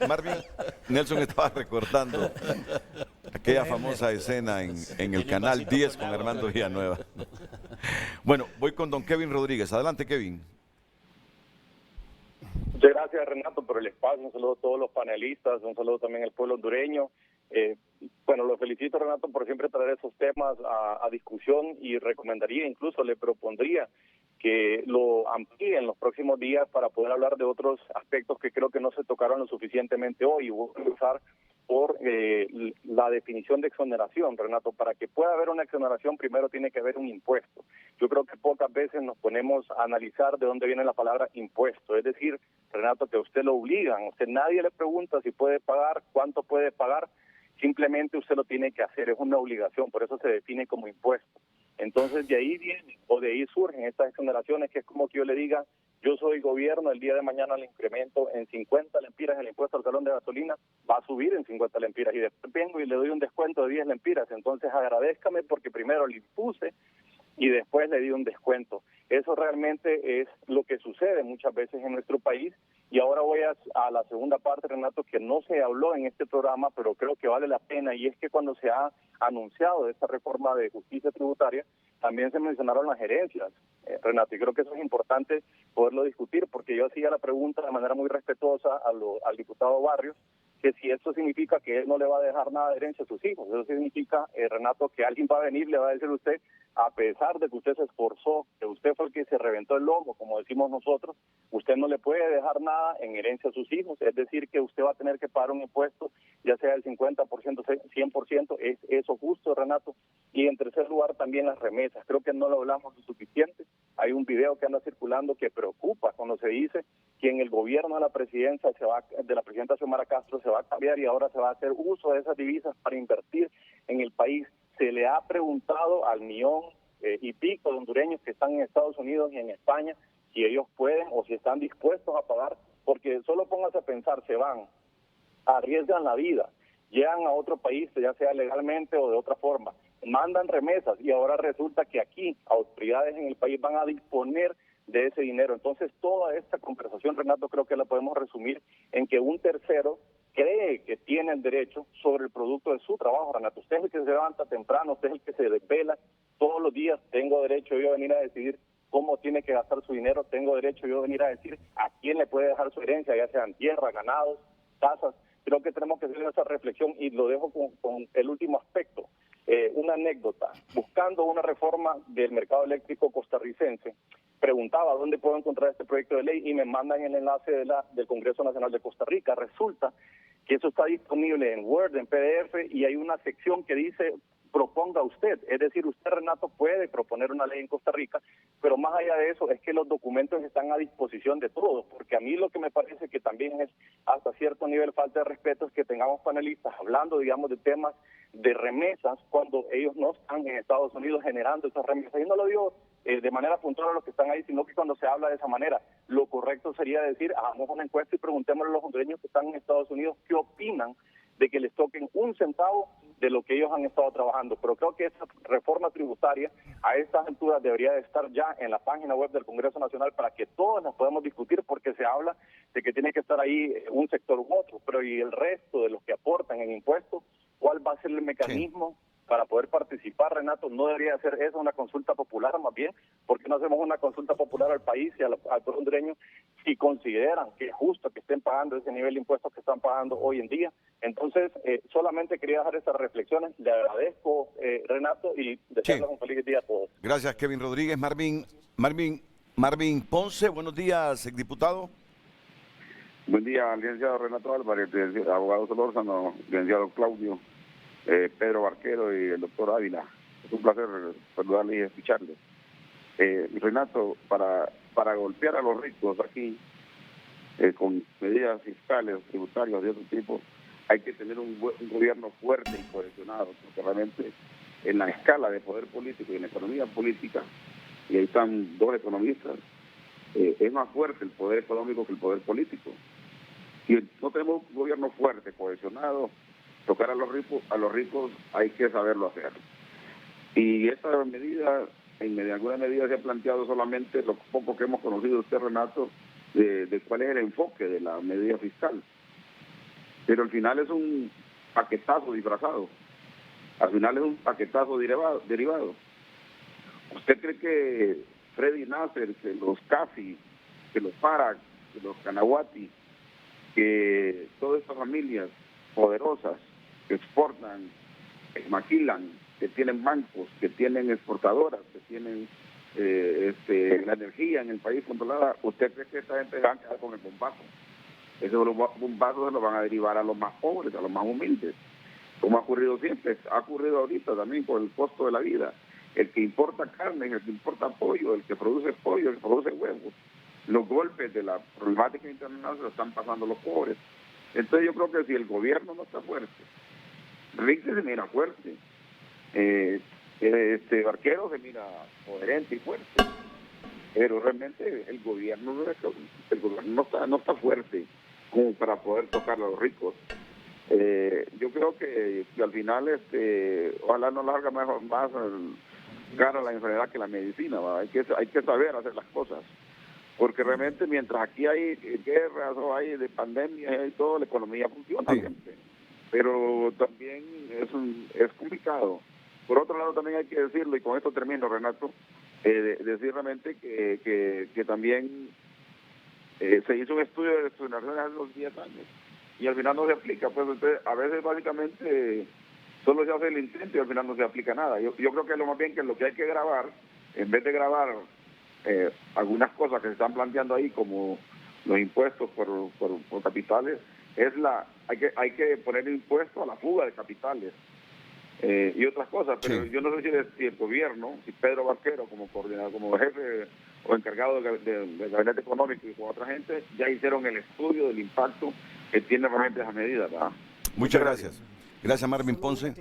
Nelson estaba recordando aquella famosa escena en el Canal 10 con Armando Villanueva. Bueno, voy con don Kevin Rodríguez. Adelante, Kevin. Muchas gracias, Renato, por el espacio. Un saludo a todos los panelistas, un saludo también al pueblo hondureño. Lo felicito, Renato, por siempre traer esos temas a discusión y recomendaría, incluso le propondría que lo amplíe en los próximos días para poder hablar de otros aspectos que creo que no se tocaron lo suficientemente hoy. Voy a empezar por la definición de exoneración, Renato. Para que pueda haber una exoneración, primero tiene que haber un impuesto. Yo creo que pocas veces nos ponemos a analizar de dónde viene la palabra impuesto. Es decir, Renato, que a usted lo obligan. A usted nadie le pregunta si puede pagar, cuánto puede pagar. Simplemente usted lo tiene que hacer, es una obligación, por eso se define como impuesto. Entonces de ahí viene, o de ahí surgen estas exoneraciones, que es como que yo le diga, yo soy gobierno, el día de mañana le incremento en 50 lempiras el impuesto al galón de gasolina, va a subir en 50 lempiras, y después vengo y le doy un descuento de 10 lempiras, entonces agradézcame porque primero le impuse y después le di un descuento. Eso realmente es lo que sucede muchas veces en nuestro país. Y ahora voy a la segunda parte, Renato, que no se habló en este programa, pero creo que vale la pena, y es que cuando se ha anunciado esta reforma de justicia tributaria, también se mencionaron las gerencias, Renato, y creo que eso es importante poderlo discutir, porque yo hacía la pregunta de manera muy respetuosa al diputado Barrios, que si esto significa que él no le va a dejar nada de herencia a sus hijos. Eso significa, Renato, que alguien va a venir, le va a decir a usted, a pesar de que usted se esforzó, que usted fue el que se reventó el lomo, como decimos nosotros, usted no le puede dejar nada en herencia a sus hijos. Es decir, que usted va a tener que pagar un impuesto, ya sea del 50%, 100%. ¿Es eso justo, Renato? Y en tercer lugar, también las remesas. Creo que no lo hablamos lo suficiente. Hay un video que anda circulando que preocupa cuando se dice que en el gobierno de la presidencia de la presidenta Xiomara Castro se va a cambiar y ahora se va a hacer uso de esas divisas para invertir en el país. Se le ha preguntado al millón y pico de hondureños que están en Estados Unidos y en España si ellos pueden o si están dispuestos a pagar, porque solo póngase a pensar, se van, arriesgan la vida, llegan a otro país, ya sea legalmente o de otra forma, mandan remesas y ahora resulta que aquí autoridades en el país van a disponer de ese dinero. Entonces toda esta conversación, Renato, creo que la podemos resumir en que un tercero cree que tiene el derecho sobre el producto de su trabajo, Renato. Usted es el que se levanta temprano, usted es el que se desvela todos los días. Tengo derecho yo a venir a decidir cómo tiene que gastar su dinero, tengo derecho yo a venir a decir a quién le puede dejar su herencia, ya sean tierra, ganados, casas. Creo que tenemos que hacer esa reflexión y lo dejo con el último aspecto. Una anécdota. Buscando una reforma del mercado eléctrico costarricense, preguntaba dónde puedo encontrar este proyecto de ley y me mandan el enlace del Congreso Nacional de Costa Rica. Resulta que eso está disponible en Word, en PDF, y hay una sección que dice proponga usted. Es decir, usted, Renato, puede proponer una ley en Costa Rica, pero más allá de eso es que los documentos están a disposición de todos, porque a mí lo que me parece que también es hasta cierto nivel falta de respeto es que tengamos panelistas hablando, digamos, de temas de remesas cuando ellos no están en Estados Unidos generando esas remesas. Y no lo digo de manera puntual a los que están ahí, sino que cuando se habla de esa manera, lo correcto sería decir, hagamos una encuesta y preguntémosle a los hondureños que están en Estados Unidos qué opinan de que les toquen un centavo de lo que ellos han estado trabajando. Pero creo que esa reforma tributaria a estas alturas debería de estar ya en la página web del Congreso Nacional para que todos nos podamos discutir, porque se habla de que tiene que estar ahí un sector u otro, pero y el resto de los que aportan en impuestos, ¿cuál va a ser el mecanismo para poder participar, Renato? No debería hacer eso una consulta popular, más bien, porque no hacemos una consulta popular al país y al pueblo hondureño si consideran que es justo que estén pagando ese nivel de impuestos que están pagando hoy en día. Entonces, solamente quería dejar esas reflexiones. Le agradezco, Renato, y desearles un feliz día a todos. Gracias, Kevin Rodríguez. Marvin Ponce, buenos días, diputado. Buen día, licenciado Renato Álvarez, abogado Solórzano, licenciado Claudio, Pedro Barquero y el doctor Ávila. Es un placer saludarle y escucharle. Renato, para golpear a los ricos aquí con medidas fiscales, tributarias de otro tipo, hay que tener un gobierno fuerte y cohesionado, porque realmente en la escala de poder político y en la economía política, y ahí están dos economistas, es más fuerte el poder económico que el poder político. Y no tenemos un gobierno fuerte, cohesionado, tocar a los ricos hay que saberlo hacer. Y esta medida, en alguna medida se ha planteado solamente lo poco que hemos conocido de usted, Renato, de cuál es el enfoque de la medida fiscal. Pero al final es un paquetazo disfrazado. Al final es un paquetazo derivado. ¿Usted cree que Freddy Nasser, que los Cafi, que los Parak, que los Canahuati, que todas estas familias poderosas que exportan, que maquilan, que tienen bancos, que tienen exportadoras, que tienen la energía en el país controlada, ¿usted cree que esta gente va a quedar con el bombazo? Esos bombazos se los van a derivar a los más pobres, a los más humildes, como ha ocurrido siempre, ha ocurrido ahorita también con el costo de la vida. El que importa carne, el que importa pollo, el que produce pollo, el que produce huevos, los golpes de la problemática internacional se lo están pasando los pobres. Entonces yo creo que si el gobierno no está fuerte, Richter se mira fuerte, Barquero se mira coherente y fuerte, pero realmente el gobierno no está fuerte como para poder tocar a los ricos. Yo creo que al final ojalá no larga más cara la enfermedad que la medicina, ¿va? Hay que saber hacer las cosas, porque realmente mientras aquí hay guerras o hay de pandemias y todo, la economía funciona siempre, pero también es complicado. Por otro lado también hay que decirlo, y con esto termino, Renato, decir realmente que también se hizo un estudio de exoneraciones hace unos 10 años y al final no se aplica, pues entonces, a veces básicamente solo se hace el intento y al final no se aplica nada. Yo creo que lo más bien que lo que hay que grabar, en vez de grabar algunas cosas que se están planteando ahí como los impuestos por capitales, hay que poner impuestos a la fuga de capitales y otras cosas, pero yo no sé si el gobierno, si Pedro Barquero como coordinador, como jefe o encargado del gabinete económico y con otra gente ya hicieron el estudio del impacto que tiene realmente esa medida, ¿verdad? Muchas gracias. Gracias, Marvin Ponce.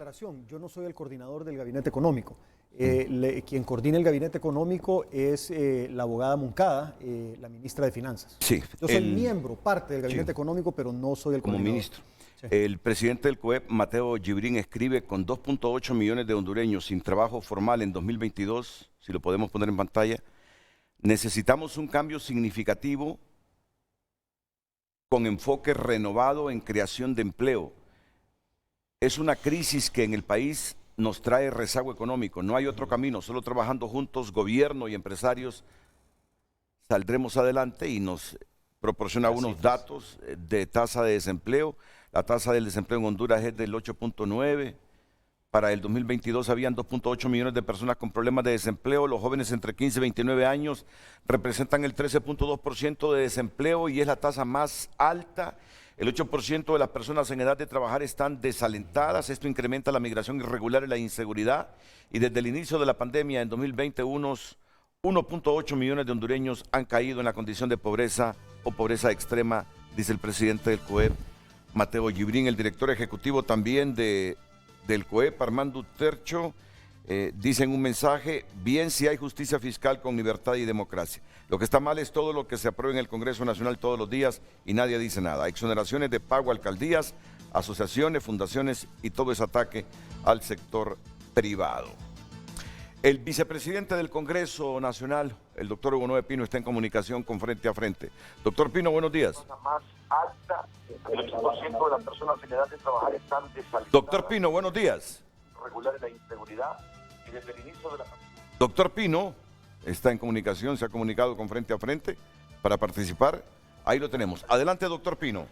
Yo no soy el coordinador del gabinete económico. Quien coordina el gabinete económico es la abogada Moncada, la ministra de Finanzas. Sí. Yo soy miembro, parte del gabinete económico, pero no soy el coordinador. Como ministro. Sí. El presidente del COEP, Mateo Gibrín, escribe: con 2.8 millones de hondureños sin trabajo formal en 2022, si lo podemos poner en pantalla, necesitamos un cambio significativo con enfoque renovado en creación de empleo. Es una crisis que en el país nos trae rezago económico. No hay otro camino, solo trabajando juntos, gobierno y empresarios, saldremos adelante. Y nos proporciona unos datos de tasa de desempleo. La tasa del desempleo en Honduras es del 8.9. Para el 2022 habían 2.8 millones de personas con problemas de desempleo. Los jóvenes entre 15 y 29 años representan el 13.2% de desempleo y es la tasa más alta. El 8% de las personas en edad de trabajar están desalentadas. Esto incrementa la migración irregular y la inseguridad. Y desde el inicio de la pandemia en 2020, unos 1.8 millones de hondureños han caído en la condición de pobreza o pobreza extrema, dice el presidente del COEP, Mateo Gibrín. El director ejecutivo también del COEP, Armando Tercho, dice en un mensaje: bien si hay justicia fiscal con libertad y democracia. Lo que está mal es todo lo que se aprueba en el Congreso Nacional todos los días y nadie dice nada. Exoneraciones de pago a alcaldías, asociaciones, fundaciones y todo ese ataque al sector privado. El vicepresidente del Congreso Nacional, el doctor Hugo Noé Pino, está en comunicación con Frente a Frente. Doctor Pino, buenos días. Más alta, el 8% de las personas en edad de trabajar están desalentadas. Doctor Pino, buenos días. Regular la inseguridad y desde el inicio de la... Doctor Pino está en comunicación, se ha comunicado con Frente a Frente para participar. Ahí lo tenemos. Adelante, doctor Pino.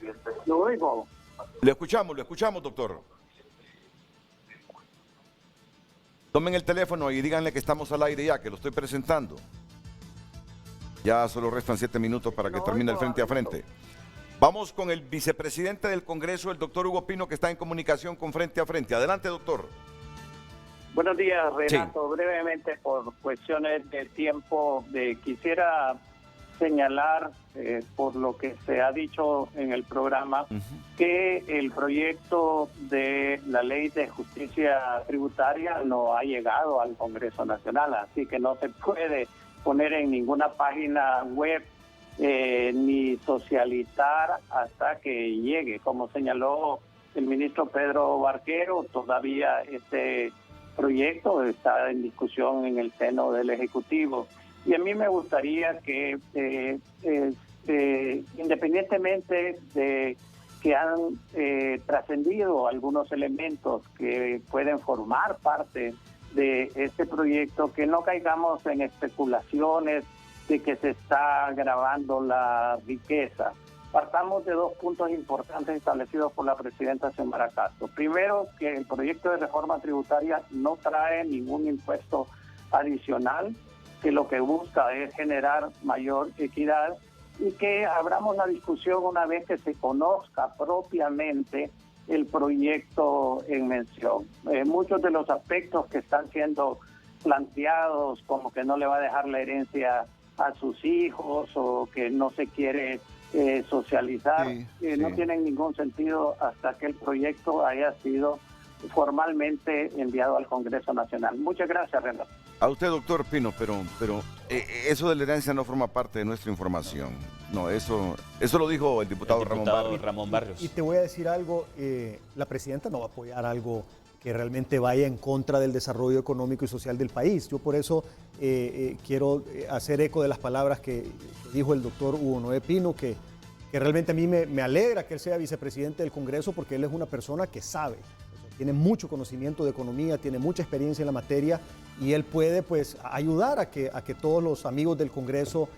Lo oigo. Le escuchamos, doctor. Tomen el teléfono y díganle que estamos al aire ya, que lo estoy presentando. Ya solo restan 7 minutos para que termine el Frente a Frente. Vamos con el vicepresidente del Congreso, el doctor Hugo Pino, que está en comunicación con Frente a Frente. Adelante, doctor. Buenos días, Renato. Sí. Brevemente, por cuestiones de tiempo, quisiera señalar, por lo que se ha dicho en el programa, que el proyecto de la Ley de Justicia Tributaria no ha llegado al Congreso Nacional, así que no se puede poner en ninguna página web ni socializar hasta que llegue. Como señaló el ministro Pedro Barquero, todavía este proyecto está en discusión en el seno del Ejecutivo. Y a mí me gustaría que, independientemente de que han trascendido algunos elementos que pueden formar parte de este proyecto, que no caigamos en especulaciones de que se está agravando la riqueza. Partamos de 2 puntos importantes establecidos por la presidenta Xiomara Castro. Primero, que el proyecto de reforma tributaria no trae ningún impuesto adicional, que lo que busca es generar mayor equidad y que abramos la discusión una vez que se conozca propiamente el proyecto en mención. Muchos de los aspectos que están siendo planteados, como que no le va a dejar la herencia a sus hijos o que no se quiere socializar, no tienen ningún sentido hasta que el proyecto haya sido formalmente enviado al Congreso Nacional. Muchas gracias, Renato. A usted, doctor Pino, pero eso de la herencia no forma parte de nuestra información. No, eso lo dijo el diputado Ramón Barrios. Y te voy a decir algo, la presidenta no va a apoyar algo que realmente vaya en contra del desarrollo económico y social del país. Yo por eso quiero hacer eco de las palabras que dijo el doctor Hugo Noé Pino, que realmente a mí me alegra que él sea vicepresidente del Congreso, porque él es una persona que sabe, tiene mucho conocimiento de economía, tiene mucha experiencia en la materia, y él puede pues ayudar a que todos los amigos del Congreso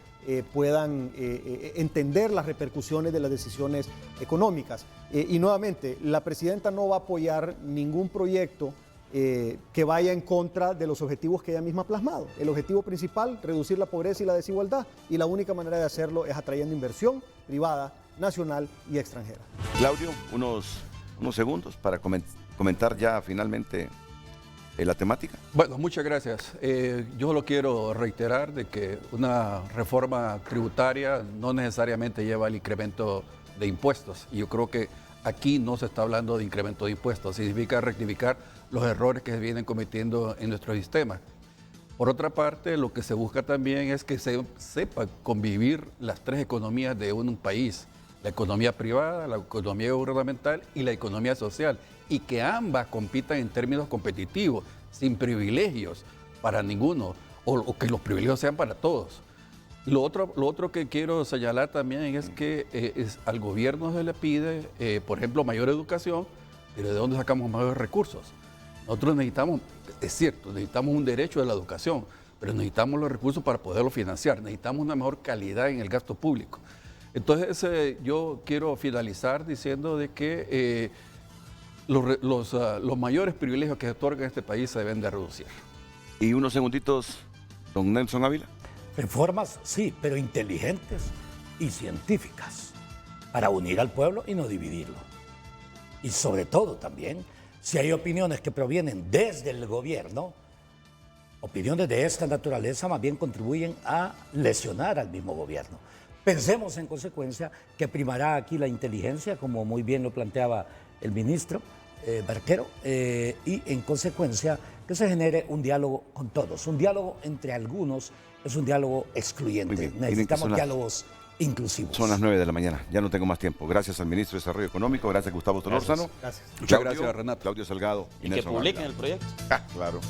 puedan entender las repercusiones de las decisiones económicas. Y nuevamente, la presidenta no va a apoyar ningún proyecto que vaya en contra de los objetivos que ella misma ha plasmado. El objetivo principal, reducir la pobreza y la desigualdad, y la única manera de hacerlo es atrayendo inversión privada, nacional y extranjera. Claudio, unos segundos para comentar ya finalmente la temática. Bueno, muchas gracias. Yo solo quiero reiterar de que una reforma tributaria no necesariamente lleva al incremento de impuestos. Y yo creo que aquí no se está hablando de incremento de impuestos, significa rectificar los errores que se vienen cometiendo en nuestro sistema. Por otra parte, lo que se busca también es que se sepa convivir las tres economías de un país: la economía privada, la economía gubernamental y la economía social, y que ambas compitan en términos competitivos, sin privilegios para ninguno, o que los privilegios sean para todos. Lo otro que quiero señalar también es que al gobierno se le pide, por ejemplo, mayor educación, pero ¿de dónde sacamos mayores recursos? Nosotros necesitamos, es cierto, necesitamos un derecho de la educación, pero necesitamos los recursos para poderlo financiar, necesitamos una mejor calidad en el gasto público. Entonces yo quiero finalizar diciendo de que los mayores privilegios que se otorgan en este país se deben de reducir. Y unos segunditos, don Nelson Ávila. Reformas, sí, pero inteligentes y científicas, para unir al pueblo y no dividirlo. Y sobre todo también, si hay opiniones que provienen desde el gobierno, opiniones de esta naturaleza más bien contribuyen a lesionar al mismo gobierno. Pensemos en consecuencia que primará aquí la inteligencia, como muy bien lo planteaba el ministro Barquero, y en consecuencia que se genere un diálogo con todos. Un diálogo entre algunos es un diálogo excluyente. Necesitamos diálogos inclusivos. Son las 9 de la mañana, ya no tengo más tiempo. Gracias al ministro de Desarrollo Económico, gracias a Gustavo Solórzano. Muchas gracias, Renato. Claudio Salgado. Y que publiquen el proyecto. Claro.